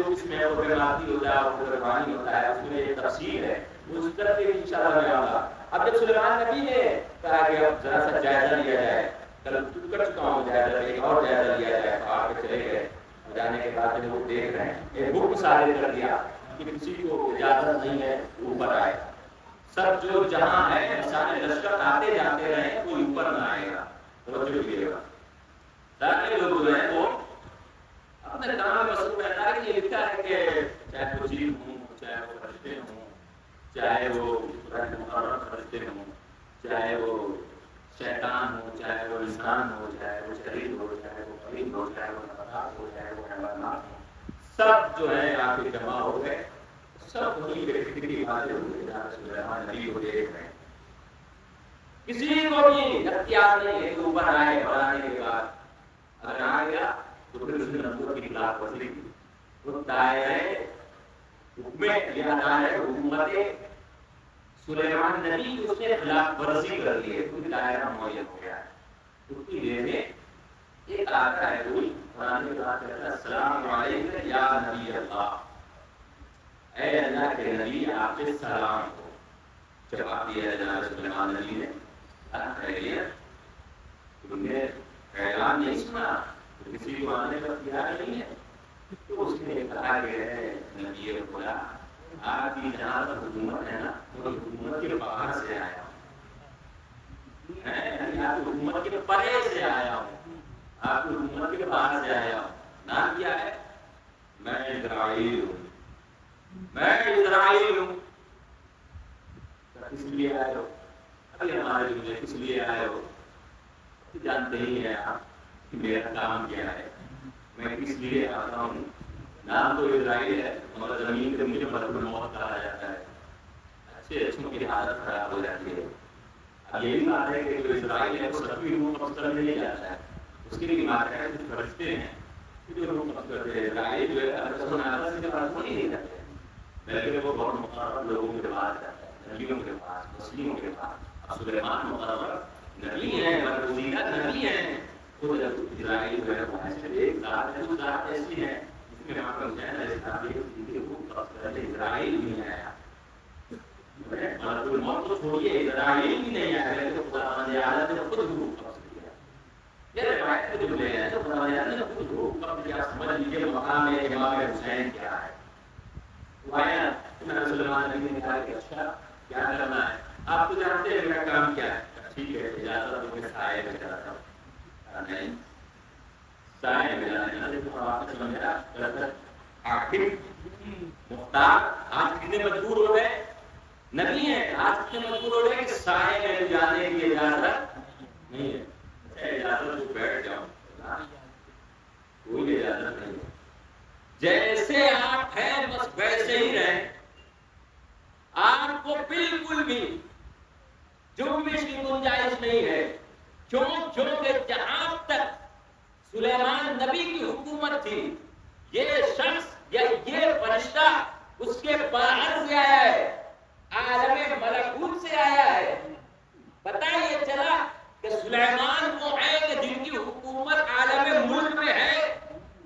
اس میں وہ بیماری ہوتا ہے، وہ قربانی ہوتا ہے، اس میں ایک تفصیل ہے، اس طرح سے انشاءاللہ میں آؤں گا۔ اب جب سلیمان نبی نے کہا کہ اب ذرا سا جائزہ لیا جائے، کل کر چکا ہوں جائزہ، ایک اور جائزہ لیا جائے، تو آگے چلے گئے۔ جانے کے بعد جب وہ دیکھ رہے ہیں، ایک حکم صادر کر دیا کہ کسی کو اجازت نہیں ہے اوپر آئے، سب جو جہاں ہے سارے لشکر آتے جاتے رہے، کوئی اوپر نہ آئے گا، توجہ کیجیے گا۔ سارے لوگ جو ہیں وہ اپنے کام میں مصروف رہتا ہے۔ یہ لکھا ہے کہ چاہے وہ جن ہوں، چاہے وہ فرشتے ہوں، چاہے وہ مقرر فرشتے ہوں، چاہے وہ شیطان ہو، چاہے وہ انسان ہو، چاہے وہ شریر ہو، چاہے وہ فرید ہو، چاہے وہ نباتات ہو، چاہے وہ حیوانات ہوں، سب جو ہے یہاں پہ جمع ہو گئے، سب وہی کی باتیں ہوئی جہاں سلیمان نبی کو دیکھ رہے ہیں۔ کسی کو بھی اختیار نہیں ہے کہ اوپر آئے، اور آنے کے بعد اگر آ گیا تو پھر اس نے نبوت کی خلاف ورزی کی، وہ دائرۂ حکومت یا دائرۂ حکومت سلیمان نبی کی اس نے خلاف ورزی کر لی ہے، کوئی دائرہ معین ہو گیا ہے۔ اس کی دیر میں ایک آتا ہے کوئی قرآن میں بات کرتا ہے، السلام علیکم یا نبی اللہ، اے اللہ کے نبی آپ سے سلام ہو۔ جواب دیا جناب سلیمان نبی نے، تم نے اعلان نہیں سنا، کسی کو آنے کا اختیار نہیں ہے۔ تو اس نے کہا کہ نبی خدا آپ کی جہاں تک حکومت ہے نا، وہ حکومت کے باہر سے آیا ہوں، آپ کی حکومت کے پرے سے آیا ہوں، آپ کی حکومت کے باہر سے آیا ہوں۔ نام کیا ہے؟ میں اسرائیل ہوں، میں اسرائیل ہوں۔ کس لیے آئے ہو؟ ابھی ہمارے لیے کس لیے آئے ہو؟ جانتے ہی ہیں آپ میرا کام کیا ہے، میں کس لیے آتا ہوں۔ نام تو اسرائیل ہے مگر زمین سے مجھے ملک الموت کہا جاتا ہے، اچھے اچھوں کی حالت خراب ہو جاتی ہے۔ اب یہ بھی بات ہے کہ جو اسرائیل ہے وہ سبھی روح قبض کرنے نہیں جاتا ہے، اس کی بھی بات ہے کچھ فرشتے ہیں جو روح قبض کرتے ہیں۔ اسرائیل جو ہے اللہ کے پاس نہیں جاتے ہیں، بلکہ وہ بہت مقرر لوگوں کے پاس جاتا ہے، نبیوں کے پاس، مسلموں کے پاس۔ اب سلیمان مقرر نبی ہیں، برگزیدہ نبی ہیں، وہ اسرائیل جو ہے وہ ایسے ایک ذات ہے، وہ ذات ایسی ہے جس میں وہاں پر حسین علیہ السلام کی روح قبض کرنے اسرائیل بھی نہیں آیا۔ ملک الموت کو چھوڑیے، اسرائیل بھی نہیں آیا، بلکہ خداوند عالم نے خود روح قبض کیا۔ یہ روایت کے جملے ہیں جو خداوند عالم نے خود روح قبض کیا۔ سمجھ لیجیے مقام امام حسین کیا ہے۔ آیا سلیمان نبی نے کہا کہ اچھا کیا کرنا ہے؟ آپ تو جانتے ہیں میرا کام کیا ہے۔ ٹھیک ہے، اجازت دو کہ سائے میں چلا جاؤں۔ نہیں، سائے میں جانا ہے تو آپ نے سمجھا غلط۔ آخر مختار آج کتنے مجبور ہو گئے، نبی ہیں آج کتنے مجبور ہو گئے کہ سائے میں جانے کی اجازت نہیں ہے۔ اجازت تو بیٹھ جاؤ، کوئی اجازت نہیں ہے۔ جیسے آپ ہیں بس ویسے ہی رہیں، آپ کو بالکل بھی جنبش کی گنجائش نہیں ہے۔ کیونکہ جہاں تک سلیمان نبی کی حکومت تھی، یہ شخص یا یہ فرشتہ اس کے باہر سے آیا ہے، عالم ملکوت سے آیا ہے۔ پتہ یہ چلا کہ سلیمان وہ ہے کہ جن کی حکومت عالم ملک میں ہے۔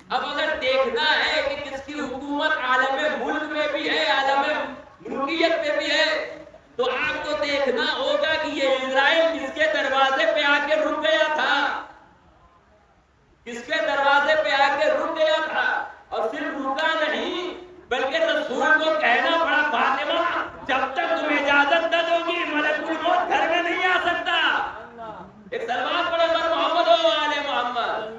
اب اگر دیکھنا ہے کہ کس کی حکومت عالم ملک میں بھی ہے، عالم ملکیت میں بھی ہے، تو آپ کو دیکھنا ہوگا کہ یہ اسرائیل کس کے دروازے پہ آ کے رک گیا تھا، کس کے دروازے پہ آ کے رک گیا تھا۔ اور صرف رکا نہیں بلکہ رسول کو کہنا پڑا، فاطمہ جب تک تم اجازت نہ دو گی ملک الموت گھر میں نہیں آ سکتا۔ ایک سلمان پڑھو بر محمد و آل محمد۔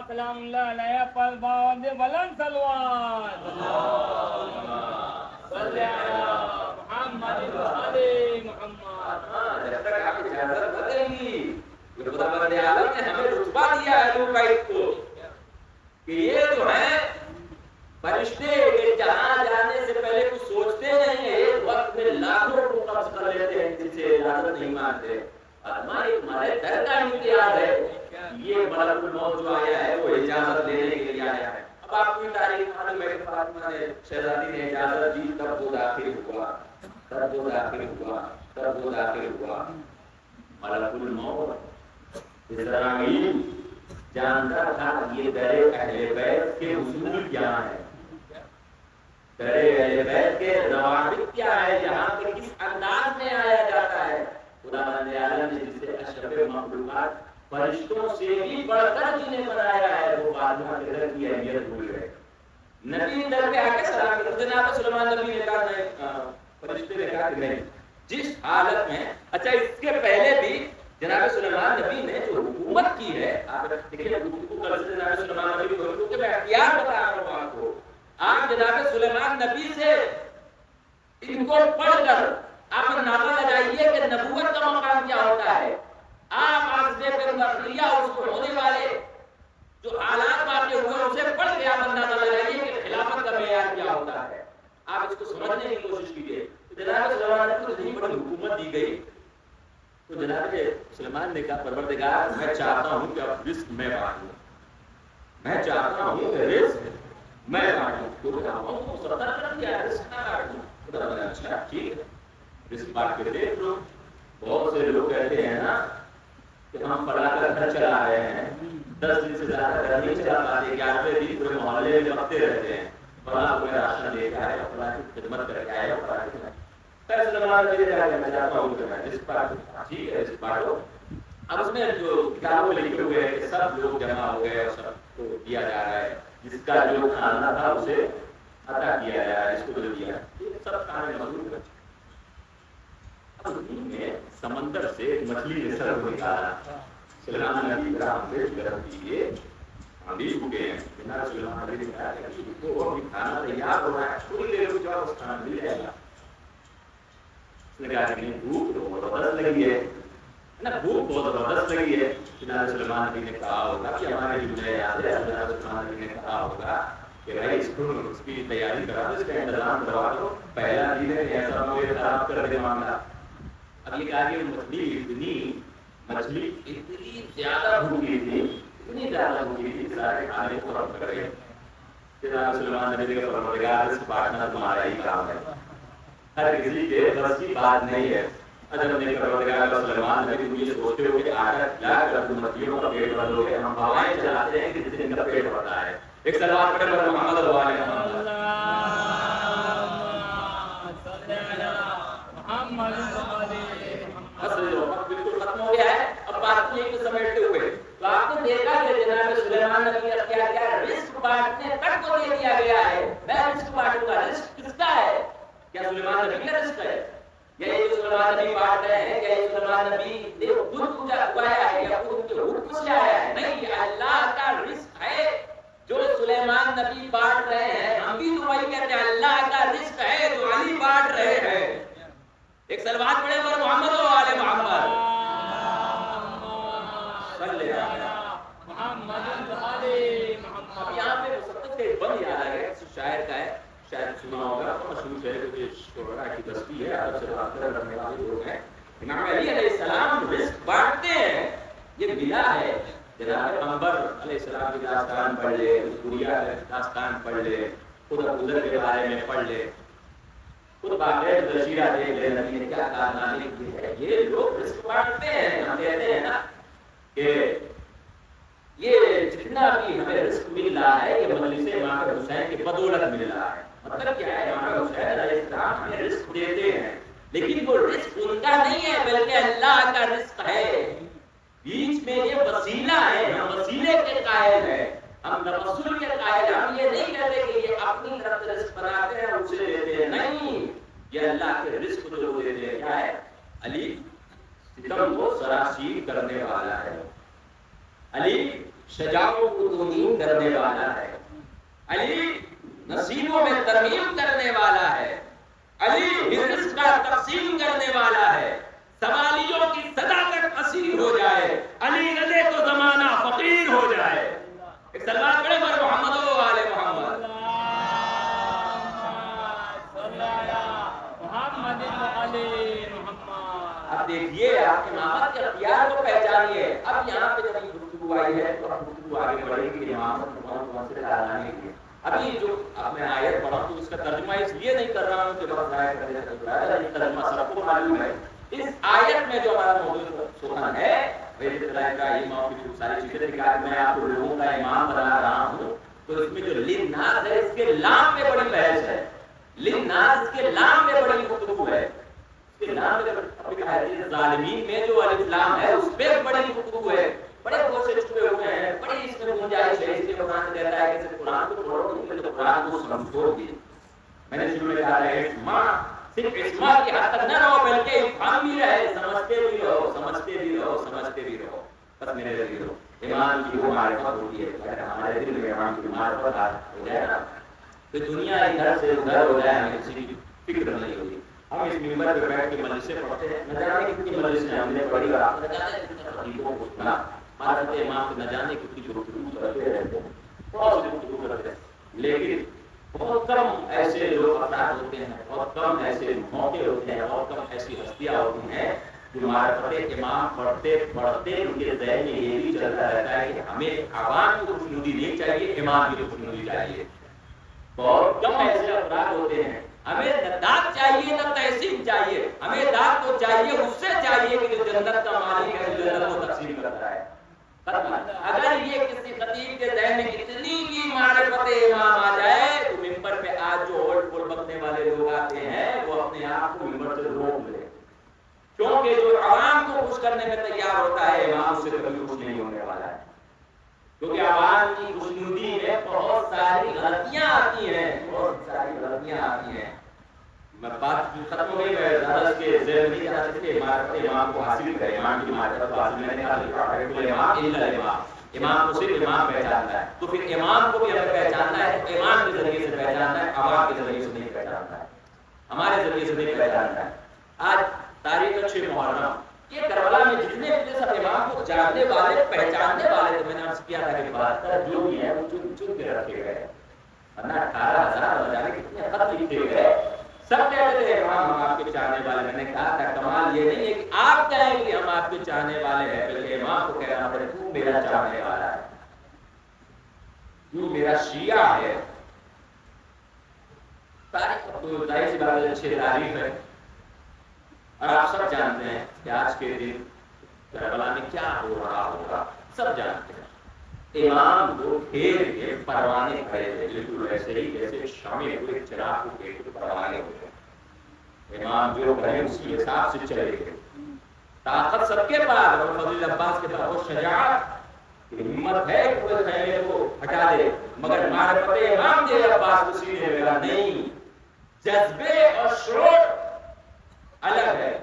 سلام اللہ علیہ پر باوند بلند سلوات صلی اللہ محمد علی محمد۔ جب تک آپ اجازت نہ دیں گی، خداوند عالم نے ہمیں رتبہ دیا ہے اہل بیت کو کہ یہ جو ہے فرشتے کہ جہاں جانے سے پہلے کچھ سوچتے نہیں ہیں، ایک وقت میں لاکھوں کو قبض کر لیتے ہیں جن سے اجازت نہیں مانتے۔ ہمارے در کا امتیاز ہے، یہ ملک الموت جو آیا ہے وہ اجازت لینے کے لیے آیا ہے۔ اب آپ کی تاریخ معلوم ہے کہ فاطمہ نے شہزادی نے اجازت دی، تب وہ داخل ہوا، تب وہ داخل ہوا، تب وہ داخل ہوا۔ ملک الموت اسرائیل جانتا تھا یہ در اہل بیت کے اصول کیا ہے، در اہل بیت کے روابط کیا ہے، یہاں پہ کس انداز میں آیا جاتا ہے۔ خداوند عالم نے جسے اشرف مخلوقات فرشتوں سے بھی بڑھ کر جنہیں بنایا ہے، وہ فاطمہ کے در کی اہمیت بھول گئے۔ نبی در پہ آ کے سلام کیا، جناب سلیمان نبی نے کہا نہیں، فرشتے نے کہا کہ نہیں، جس حالت میں اچھا اس کے پہلے بھی جناب سلیمان نبی نے جو حکومت کی ہے، آپ دیکھیں جناب سلیمان نبی کو کہ میں اختیار بتا رہا ہوں آپ کو، آپ جناب سلیمان نبی سے ان کو پڑھ کر آپ اندازہ لگائیے کہ نبوت کا مقام کیا ہوتا ہے۔ آپ عرض پہ داخلیہ اس کو ہونے والے جو حالات واقع ہوئے اسے پڑھ کے آپ اندازہ لگائیے کہ خلافت کا معیار کیا ہوتا ہے۔ آپ اس کو سمجھنے کی کوشش کیجیے۔ جناب سلیمان نبی کو اتنی بڑی حکومت دی گئی تو جناب سلیمان نے کہا پروردگار میں چاہتا ہوں کہ اب رزق میں بانٹوں، میں چاہتا ہوں کہ رزق میں بانٹوں، کیونکہ ہم کو سطر کر دیا ہے رزق نہ بانٹوں۔ خدا نے اچھا ٹھیک ہے رزق بانٹ کے دیکھ لو۔ بہت سے لوگ کہتے ہیں نا کہ ہم فلاں کا گھر چلا رہے ہیں، 10 دن سے زیادہ گھر نہیں چلا پاتے، 11ویں دن پورے محلے میں بکتے رہتے ہیں، فلاں کو میرا راشن لے کے آئے، فلاں کی خدمت کر کے آئے، فلاں کی فیصلہ میں چاہتا ہوں کہ میں رزق بانٹوں۔ ٹھیک ہے رزق بانٹو۔ اب اس میں جو کتابوں میں لکھے ہوئے ہیں کہ سب لوگ جمع ہو گئے اور سب کو دیا جا رہا ہے، جس کا جو کھانا تھا اسے عطا کیا جائے، اس کو جو دیا یہ سب کھانے مضبوط ہے۔ اب میں سمندر سے ایک مچھلی نے سر کو نکالا، سلیمان نبی گرام سے گرم کیجیے، ہم بھی بھوکے ہیں، بنا سلیمان نبی نے کہا کہ وہ ابھی کھانا تیار ہو رہا ہے، تھوڑی دیر میں جاؤ اس کھانا مل جائے گا۔ اس نے کہا کہ نہیں، بھوک تو بہت زبردست لگی ہے نا، بھوک بہت زبردست لگی ہے۔ جناب سلیمان نبی نے کہا ہوگا کہ ہمارے لیے مجھے یاد ہے، جناب سلیمان نبی نے کہا ہوگا کہ بھائی اس کی تیاری کرا دو، اس کا انتظام کروا دو، پہلا دن ہے ایسا مجھے خراب کر دے معاملہ۔ اب یہ کہا کہ مچھلی اتنی زیادہ بھوکی تھی، اتنی زیادہ بھوکی تھی، سارے کھانے کو رب کر گئے۔ جناب سلیمان نبی کا پروردگار، اس بانٹنا تمہارا ہی کام ہے، ہر کسی کے بس کی بات نہیں ہے۔ اجب نے پروردگار سلیمان نبی تم یہ سوچتے ہو کہ آٹا کھلا کر تم مچھلیوں کا پیٹ بھر لو گے، ہم ہوائیں چلاتے ہیں کہ جس سے ان کا پیٹ بھرتا ہے۔ ایک سلوات پڑھے پر محمد علیہ محمد بالکل ختم ہو گیا ہے۔ اب بات یہ کہ سمیٹتے ہوئے تو آپ نے دیکھا کہ جناب سلیمان نبی کا کیا کیا رزق بانٹنے تک کو دے دیا گیا ہے۔ میں رزق بانٹوں گا، رزق کس کا ہے؟ کیا سلیمان نبی کا رزق ہے؟ یا یہ سلیمان نبی بانٹ رہے ہیں؟ کیا یہ سلیمان نبی نے خود اگایا ہے یا خود کے حکم سے آیا ہے؟ نہیں، یہ اللہ کا رزق ہے جو سلیمان نبی بانٹ رہے ہیں۔ ہم بھی تو وہی کہتے ہیں، اللہ کا رزق ہے جو علی بانٹ رہے ہیں۔ ایک سلوات پڑھے پر محمد و آل محمد صلی محمد علی محمد۔ اب یہاں پہ مسقط کا ایک بند یاد آ گیا، شاعر کا ہے، شاید سنا ہوگا، مشہور شاعر جو شعراء کی بستی ہے، عرب سے بات کرنے والے لوگ ہیں۔ امام علی علیہ السلام رزق بانٹتے ہیں، یہ ملا ہے۔ جناب عنبر علیہ السلام کی داستان پڑھ لے، گڑیا کی داستان پڑھ لے، خود ابوذر کے بارے میں پڑھ لے، خود باقاعدہ تشریح دیکھ لے، نبی نے کیا کارنامے کیے ہیں۔ یہ لوگ رزق بانٹتے ہیں۔ ہم کہتے ہیں نا کہ یہ جتنا بھی ہمیں رزق مل رہا ہے یہ مجلس امام حسین کی بدولت مل رہا ہے۔ مطلب کیا ہے؟ امام حسین علیہ السلام ہمیں رزق دیتے ہیں، لیکن وہ رزق ان کا نہیں ہے بلکہ اللہ کا رزق ہے۔ بیچ میں یہ وسیلہ ہے، ہم وسیلے کے قائل ہیں، ہم توسل کے قائل ہیں۔ ہم یہ نہیں کہتے کہ یہ اپنی طرف سے رزق بناتے ہیں اور اسے دیتے ہیں، نہیں، یہ اللہ کے رزق کو جو دیتے ہیں۔ کیا ہے؟ علی ستم کو سراسیر کرنے والا ہے، علی شجاعوں کو تمیم کرنے والا ہے، علی نصیبوں میں ترمیم کرنے والا ہے، علی رزق کا تقسیم کرنے والا ہے۔ سوالیوں کی صداقت اسیر ہو جائے، علی نہ دے تو زمانہ فقیر ہو جائے۔ ایک سلوات پڑھے پر محمد و آل محمد۔ اب دیکھیے، آپ امامت کے اختیار کو پہچانیے۔ اب یہاں پہ جب گفتگو آئی ہے تو اب گفتگو آگے بڑھے گی کہ امامت کون سے کارنامے کی۔ ابھی جو اب میں آیت پڑھا تو اس کا ترجمہ اس لیے نہیں کر رہا ہوں کہ بس ظاہر کرنے کا ضرورت ہے، یہ ترجمہ سب کو معلوم ہے۔ اس آیت میں جو ہمارا موضوع سخن ہے، میرے طرح کا امام کی ساری چیزیں دکھا کہ میں آپ کو لوگوں کا امام بنا رہا ہوں، تو اس میں جو للناس ہے اس کے لام میں بڑی بحث ہے، للناس اس کے لام میں بڑی گفتگو ہے، اس کے لام میں ظالمین میں جو الف لام ہے اس پہ بڑی گفتگو ہے، بڑے بہت سے چھپے ہوئے ہیں، بڑی اس میں گنجائش ہے۔ اس لیے قرآن کہتا ہے کہ صرف قرآن کو پڑھو گے تو قرآن کو سمجھو گے۔ میں نے شروع میں کہا ہے صرف اسما کی حد تک نہ رہو بلکہ افہام بھی رہے، سمجھتے بھی رہو، سمجھتے بھی رہو، سمجھتے بھی رہو۔ بس میرے دل رہو، ایمان کی وہ معرفت ہوتی ہے، اگر ہمارے دل میں ایمان کی معرفت ہو جائے نا تو دنیا ادھر سے ادھر ہو جائے، ہمیں کسی کی فکر نہیں ہوتی۔ ہم اس ممبر پہ بیٹھ کے مجلسیں پڑھتے ہیں، نہ جانے کتنی مجلسیں ہم نے پڑھی اور آپ نہ جانے کتنے حدیثوں کو سنا، معرفت امام کو نہ جانے کتنی گفتگو کرتے رہتے ہیں، بہت سی گفتگو کرتے ہیں، لیکن بہت کم ایسے لوگ افراد ہوتے ہیں، بہت کم ایسے موقع ہوتے ہیں، بہت کم ایسی ہستیاں ہوتی ہیں جو معرفت امام پڑھتے پڑھتے ان کے ذہن میں یہ بھی چلتا رہتا ہے کہ ہمیں عوام کو خوشنودی نہیں چاہیے، امام کی خوشنودی چاہیے۔ بہت کم ایسے افراد ہوتے ہیں، ہمیں نہ داد چاہیے نہ تحسین چاہیے، ہمیں داد تو چاہیے اس سے چاہیے کہ جو جنت کا مالک ہے، جو جنت کو تقسیم کرتا ہے۔ اگر یہ کسی خطیب کے ذہن میں اتنی بھی معرفت امام آ جائے تو ممبر پہ آج جو اولڈ فول بکنے والے لوگ آتے ہیں وہ اپنے آپ کو ممبر سے روک لے، کیونکہ جو عوام کو خوش کرنے میں تیار ہوتا ہے امام اس سے کبھی خوش نہیں ہونے والا ہے، کیونکہ عوام کی خوشنودی میں بہت ساری غلطیاں آتی ہیں، بہت میں بات ختم ہو گئی، میں زیادہ اس کے ذہن نہیں جانا چاہتے، معرفت امام کو حاصل کرے، امام کی معرفت کو حاصل کرنے کا امام الا امام، امام کو صرف امام پہچانتا ہے، تو پھر امام کو بھی ہمیں پہچاننا ہے تو امام کے ذریعے سے پہچاننا ہے، عوام کے ذریعے سے نہیں پہچاننا ہے، ہمارے ذریعے سے نہیں پہچاننا ہے۔ آج تاریخ 6 محرم، یہ کربلا میں جتنے بھی سب امام کو جاننے والے پہچاننے والے، تو میں نے عرض کیا تھا کہ 72 جو بھی ہے وہ چن کے رکھے گئے، ورنہ 18,000 نہ جانے کتنے خط لکھے گئے، سب کہتے تھے امام ہم آپ کے چاہنے والے۔ میں نے کہا تھا کمال یہ نہیں ہے کہ آپ کہیں کہ ہم آپ کے چاہنے والے ہیں، بلکہ امام کو کہنا پڑے تو میرا چاہنے والا ہے، تو میرا شیعہ ہے۔ تاریخ تو ظاہر سی بات ہے، اچھی تاریخ ہے، اور آپ سب جانتے ہیں کہ آج کے دن کربلا میں کیا ہو رہا ہوگا، سب جانتے ہیں۔ امام کو گھیر کے پروانے کھڑے تھے، بالکل ویسے ہی جیسے شامی ہوئے چراغ کو گھیر کے پروانے ہوتے ہیں۔ امام جو کہیں اسی حساب سے چلے گئے، طاقت سب کے پاس، اور فضل عباس کے پاس وہ شجاعت، ہمت ہے کہ وہ خیمے کو ہٹا دے، مگر معرفت امام کے عباس کو سینے لگا نہیں، جذبے اور شعور الگ ہے۔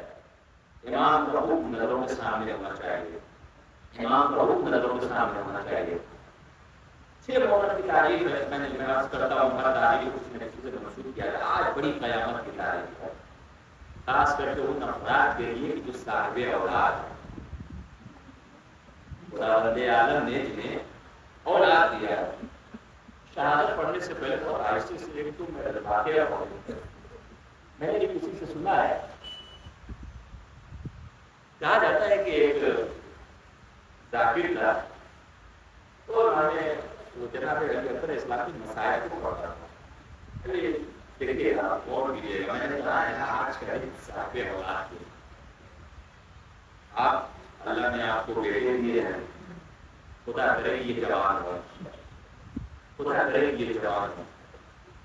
امام کا حکم نظروں کے سامنے ہونا چاہیے، امام کا حکم نظروں کے سامنے ہونا چاہیے۔ 6 محرم کی تاریخ ہے، میں نے عرض کرتا ہوں ہر تاریخ کو کسی نہ کسی سے منسوب کیا ہے، آج بڑی قیامت کی تاریخ ہے، خاص کر کے ان افراد کے لیے جو صاحب اولاد ہیں۔ خداوند عالم نے جنہیں اولاد دیا، شہادت پڑھنے سے پہلے تو آہستہ سے ایک تو میرا واقعہ پڑھوں، میں نے کسی سے سنا ہے، کہا جاتا ہے کہ ایک ذاکر تھا، تو انہوں نے جناب علی اکبر اسلام کی مسائل کو پڑھا تھا، دیکھیے آپ غور کیجیے گا، میں نے کہا ہے آج کا دن صاحب اولاد کے، آپ اللہ نے آپ کو بیٹے دیے ہیں، خدا کرے یہ جوان ہو، خدا کرے یہ جوان ہو،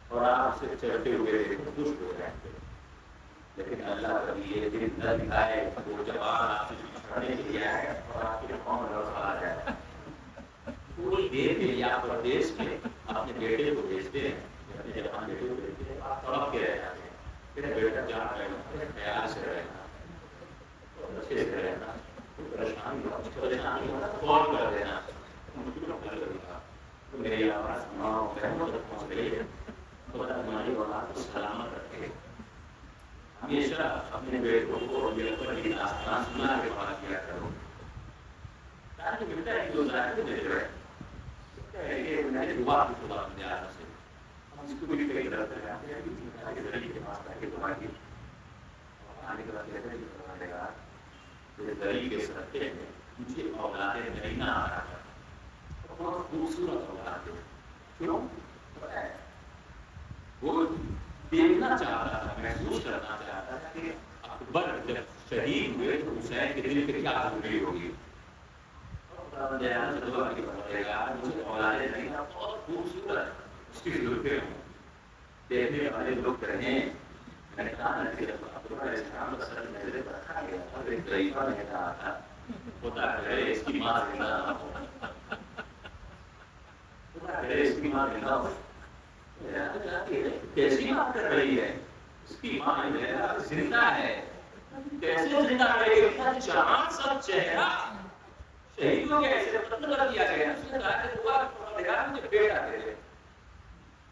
اور آپ سے چلتے ہوئے خوش ہو جائیں گے، لیکن اللہ کبھی یہ دن نہ دکھائے وہ جوان آپ سے چھڑنے کے لیے آئے اور آپ کے قوم لوٹ آ جائے۔ پوری دیر میں یا پردیش میں اپنے بیٹے کو بھیجتے ہیں، اپنے جوان بیٹے کو بھیجتے ہیں، آپ تڑپ کے رہ جاتے ہیں، پھر بیٹا جان رہنا، خیال سے رہنا، اچھے سے رہنا، پریشانی ہونا فون کر دینا، میری آواز ماں بہنوں تک پہنچ گئی ہے، خدا تمہاری اولاد کو سلامت رکھے۔ ہمیشہ اپنے بیٹوں کو یہ اوپر کی داستان سنا کے پڑھا کیا کرو، تاکہ ملتا ہے کہ وہ ذاکر میں جو ہے کہ میں نے دعا کی خدا اپنے آدھا سے، ہم اس کو بھی کئی طرح سے رہتے ہیں، کہ ذریعے کے پاس تاکہ دعا کی آنے کے بعد کہتے ہیں کہ پروردگار کہ ذریعے کے صدقے میں مجھے اولاد نرینہ آ رہا ہے، بہت خوبصورت اولاد ہے، کیوں؟ پتہ ہے وہ دیکھنا چاہتا تھا، محسوس کرنا چاہتا تھا کہ اکبر جب شہید ہوئے تو حسین کے دل پہ کیا گزری ہوگی۔ مجھے اولاد نرینہ بہت خوبصورت، اس کی زلفیں ہوں، دیکھنے والے لوگ کہیں، میں نے کہا نا کہ عبداللہ اسلام کا سر نظر پر رکھا گیا تھا، اور ایک ضعیفہ نے کہا تھا خدا کرے اس کی ماں زندہ نہ ہو، خدا کرے اس کی ماں زندہ ہو۔ کیسی بات کر رہی ہے، اس کی ماں زندہ ہے، کیسے زندہ رہے گی؟ اتنا جوان سب چہرہ شہید ہو گیا، اسے قتل کر دیا گیا، اس نے کہا کہ دعا پروردگار مجھے بیٹا دے دے،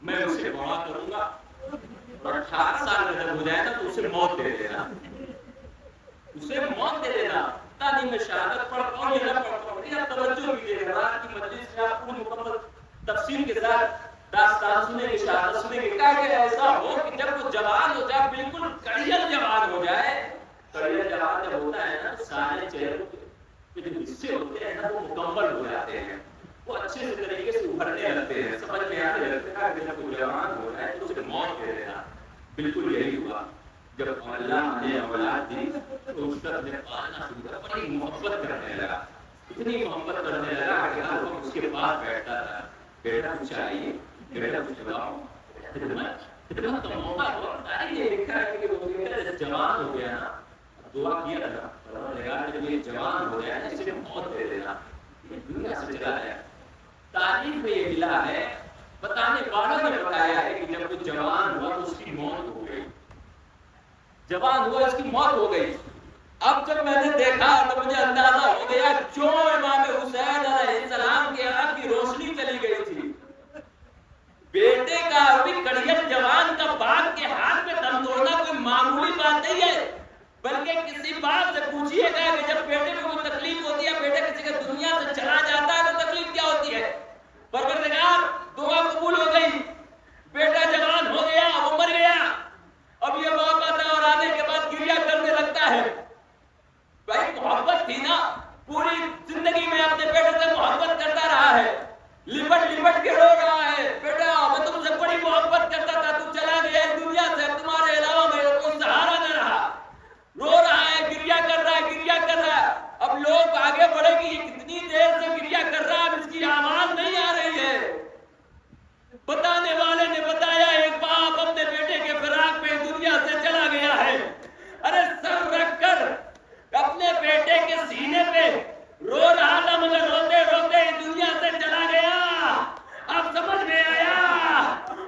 میں اسے دعا کروں گا، اور 18 سال کا جب ہو جائے گا تو اسے موت دے دینا، اسے موت دے دینا، تاکہ میں شہادت پڑھ پاؤں یا نہ پڑھ پاؤں۔ یہ توجہ بھی دے رہا کی مجلس میں آپ پوری مکمل تفصیل کے ساتھ داستان سنیں گے، شہادت سنیں گے، کہ ایسا ہو کہ جب وہ جوان ہو جائے، بالکل کڑیل جوان ہو جائے، کڑیل جوان جب ہوتا ہے نا تو سارے چہروں کے جو حصے ہوتے ہیں نا وہ مکمل ہو جاتے ہیں، وہ اچھے سے طریقے سے ابھرنے لگتے ہیں، سمجھ میں آنے لگتا ہے کہ جب وہ جوان ہو جائے تو اسے موت دے دینا۔ بالکل یہی ہوا، جب اللہ نے اولاد دی تو اس پر نے پالنا شروع کیا، بڑی محبت کرنے لگا، اتنی محبت کرنے لگا کہ ہر وقت اس کے پاس بیٹھتا تھا، بیٹا کچھ چاہیے، بیٹا کچھ بتاؤ، خدمت کا موقع ہو۔ تاریخ یہ لکھا ہے کہ وہ بیٹا جب جوان ہو گیا نا، دعا کیا تھا پروردگار جب یہ جوان ہو گیا نا اسے موت دے دینا، یہ دنیا سے چلا گیا۔ تاریخ میں یہ ملا ہے، بتانے والوں نے بتایا ہے کہ جب وہ جوان ہوا تو اس کی موت ہو گئی، جوان ہوا، اس کی موت ہو گئی۔ اب جب میں نے دیکھا تو مجھے اندازہ ہو گیا کیوں امام حسین علیہ السلام کے آنکھ کی روشنی چلی گئی تھی۔ بیٹے کا ابھی کڑیل جوان کا باپ کے ہاتھ میں دم توڑنا کوئی معمولی بات نہیں ہے، بلکہ کسی باپ سے پوچھیے گا کہ جب بیٹے میں کوئی تکلیف ہوتی ہے، بیٹا کسی کے دنیا سے چلا جاتا ہے تو تکلیف کیا ہوتی ہے؟ پروردگار دعا قبول ہو گئی، بیٹا جوان ہو گیا، وہ مر گیا، اب یہ باپ آتا ہے اور آنے کے بعد گریہ کرنے لگتا ہے۔ بھائی محبت تھی نا، پوری زندگی میں اپنے بیٹے سے محبت کرتا رہا ہے، لپٹ لپٹ کے رو رہا ہے، بیٹا میں تم سے بڑی محبت کرتا تھا، تم چلا گیا اس دنیا سے، تمہارے علاوہ میرا کوئی سہارا نہ رہا، رو رہا ہے، گریہ کر رہا ہے، گریہ کر رہا ہے۔ اب لوگ آگے بڑھے کہ یہ کتنی دیر سے گریہ کر رہا ہے، اب اس کی آواز نہیں آ رہی ہے۔ بتانے والے نے بتایا ایک باپ اپنے بیٹے کے فراق میں دنیا سے چلا گیا ہے۔ ارے سر رکھ کر اپنے بیٹے کے سینے پہ رو رہا تھا، مگر روتے روتے دنیا سے چلا گیا۔ اب سمجھ میں آیا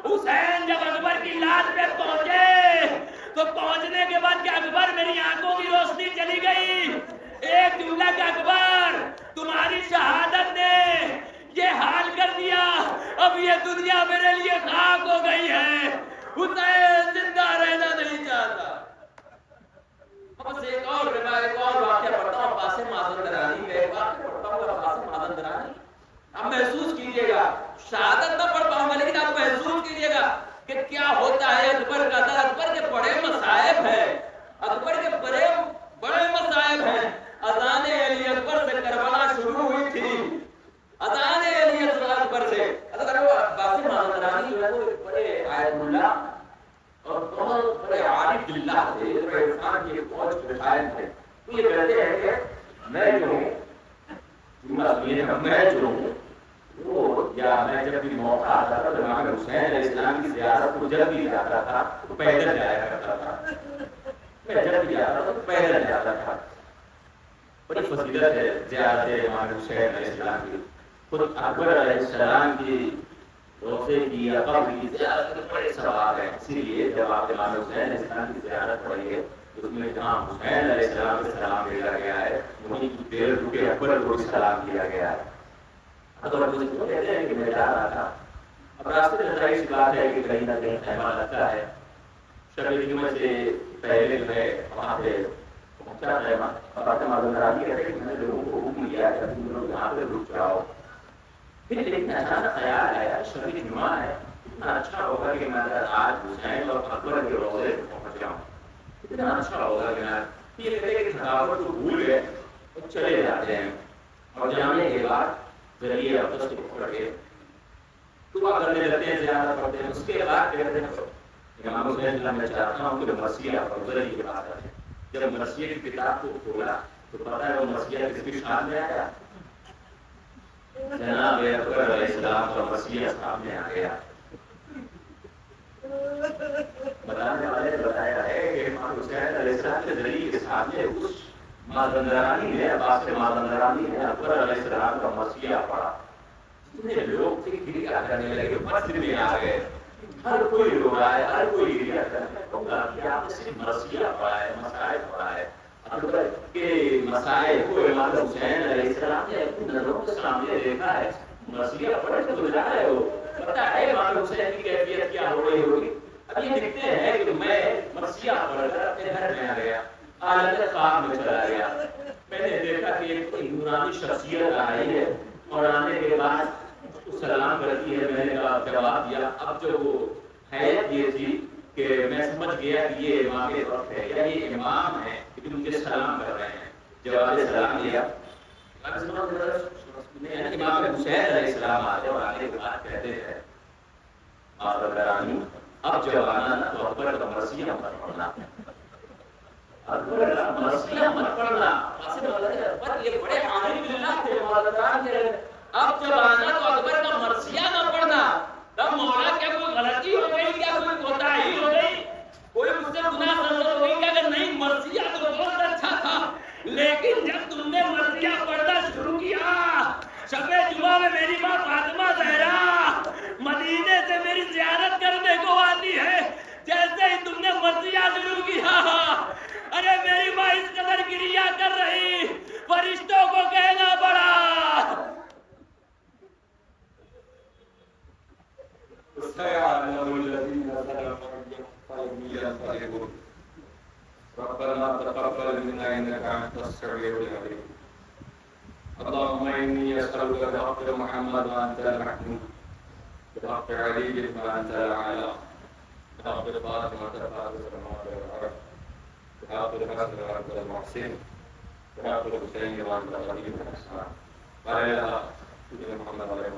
حسین جب اکبر کی لاش پہ پہنچے تو پہنچنے کے بعد کہ اکبر میری آنکھوں کی روشنی چلی گئی، ایک جملہ کہ اکبر تمہاری شہادت نے یہ حال کر دیا، اب یہ دنیا میرے لیے خاک ہو گئی ہے، حسین زندہ رہنا نہیں چاہتا۔ بس ایک اور واقعہ پڑھتا ہوں، عباس مازندرانی کا ایک واقعہ پڑھتا ہوں، عباس مازندرانی۔ اب محسوس کیجئے گا، شہادت نہ پڑھ پاؤں گا لیکن آپ محسوس کیجئے گا کہ کیا ہوتا ہے اکبر کا در۔ اکبر کے بڑے مصائب ہیں، اکبر کے بڑے مصائب ہیں۔ اذان علی اکبر سے کربلا شروع ہوئی تھی، اذان علی اکبر سے۔ اگر وہ عباس مازندرانی جو ہے وہ بڑے آیت اللہ اور بہت بڑے عارف باللہ تھے، بڑے انسان کے بہت مشاہد تھے۔ تو یہ کہتے ہیں کہ میں جو ہوں وہ یا میں جب بھی موقع آتا تھا تو امام حسین علیہ السلام کی زیارت کو جب بھی جاتا تھا تو پیدل جایا کرتا تھا، میں جب بھی جاتا تھا تو پیدل جاتا تھا۔ بڑی فضیلت ہے زیارت امام حسین علیہ السلام کی۔ خود اکبر علیہ السلام کی روضے کی یا قبر کی زیارت کے بڑے ثواب ہیں، اسی لیے جب آپ امام حسین علیہ السلام کی زیارت پڑھیں گے تو اس میں جہاں حسین علیہ السلام سے سلام دیا گیا ہے وہیں کی دیر رکے اکبر کو بھی سلام دیا گیا ہے۔ اکبر مجھے کیوں کہتے ہیں کہ میں جا رہا تھا، اب راستے میں ظاہر سی بات ہے کہ کہیں نہ کہیں خیمہ لگتا ہے، شب جمعہ سے پہلے جو ہے وہاں پہ پہنچا خیمہ، اور عباس مازندرانی کہتے ہیں کہ میں نے لوگوں کو حکم دیا کہ تم لوگ یہاں پہ رک جاؤ۔ پھر لیکن اچانک خیال آیا شب جمعہ ہے، اتنا اچھا ہوگا کہ میں اگر آج حسین اور اکبر کے روضے پہنچ جاؤں، اتنا اچھا ہوگا کہ میں یہ کہتے کہ تھکاوٹ کو بھول گئے اور چلے جاتے ہیں، اور جانے کے بعد ذریعے اقدس کو پکڑ کے دعا کرنے لگتے ہیں، زیارت پڑھتے ہیں۔ اس کے بعد کہتے ہیں امام حسین اللہ میں چاہتا ہوں کہ مرثیہ افضل کے پاس آئے۔ جب مرثیہ کی کتاب کو کھولا تو پتہ ہے وہ مرثیہ کس کی شان میں آیا؟ جناب اکبر علیہ السلام کا مرثیہ سامنے آ گیا۔ بتانے والے نے بتایا ہے کہ امام حسین علیہ السلام کے ذریعے کے سامنے اس مازندرانی نے، عباس مازندرانی نے اکبر علیہ السلام کا مرثیہ پڑھا۔ جتنے لوگ تھے گریہ کرنے لگے، مسجد میں آ گئے، ہر کوئی رو رہا ہے، ہر کوئی گریہ کرنے لگا کہ آپ نے صرف مرثیہ پڑھا ہے، مسائل پڑھا ہے۔ اکبر کے مسائل کو امام حسین علیہ السلام نے اپنی نظروں کے سامنے دیکھا ہے، مرثیہ پڑھ کے گزرا ہے، وہ پتہ ہے امام حسین کی کیفیت کیا ہو رہی ہوگی۔ اب یہ دیکھتے ہیں کہ میں مرثیہ پڑھ کر اپنے گھر میں آ گیا، عالم خواب میں چلا گیا۔ میں نے دیکھا کہ ایک کوئی نورانی شخصیت آئی ہے اور آنے کے بعد اس کو سلام کرتی ہے۔ میں نے جواب دیا، اب جو وہ حیرت یہ تھی کہ میں سمجھ گیا کہ یہ امام وقت ہے یا یہ امام ہے کہ مجھے سلام کر رہے ہیں۔ جواب سلام دیا، امام حسین علیہ السلام آتے اور آنے کے بعد کہتے ہیں اب جب آنا نا تو اکبر کا مرثیہ مت پڑھنا، اکبر کا مرثیہ مت پڑھنا۔ یہ بڑے عالم باللہ تھے، اب جب آنا تو اکبر کا مرثیہ نہ پڑھنا۔ تب مولا کیا کوئی غلطی ہو گئی، کیا کوئی کوتاہی ہو گئی، کوئی مجھ سے گناہ سرزد ہو گئی کیا؟ کہ نہیں، مرثیہ تو بہت اچھا تھا، لیکن جب تم نے مرثیہ پڑھنا شروع کیا، شب جمعہ میں میری ماں فاطمہ زہرا مدینے سے میری زیارت کرنے کو آتی ہے، جیسے ہی تم نے مرثیہ شروع کیا سيعلم الذين ظلموا أيهم ينقلبون ربنا تقبل منا إنك أنت السميع العليم اللهم إني أسألك بحق محمد وأنت المحمود بحق علي وأنت الأعلى بحق فاطمة فاطمة السماوات والأرض بحق الحسن وأنت المحسن بحق الحسين وأنت القديم الإحسان لا إله إلا محمد عليه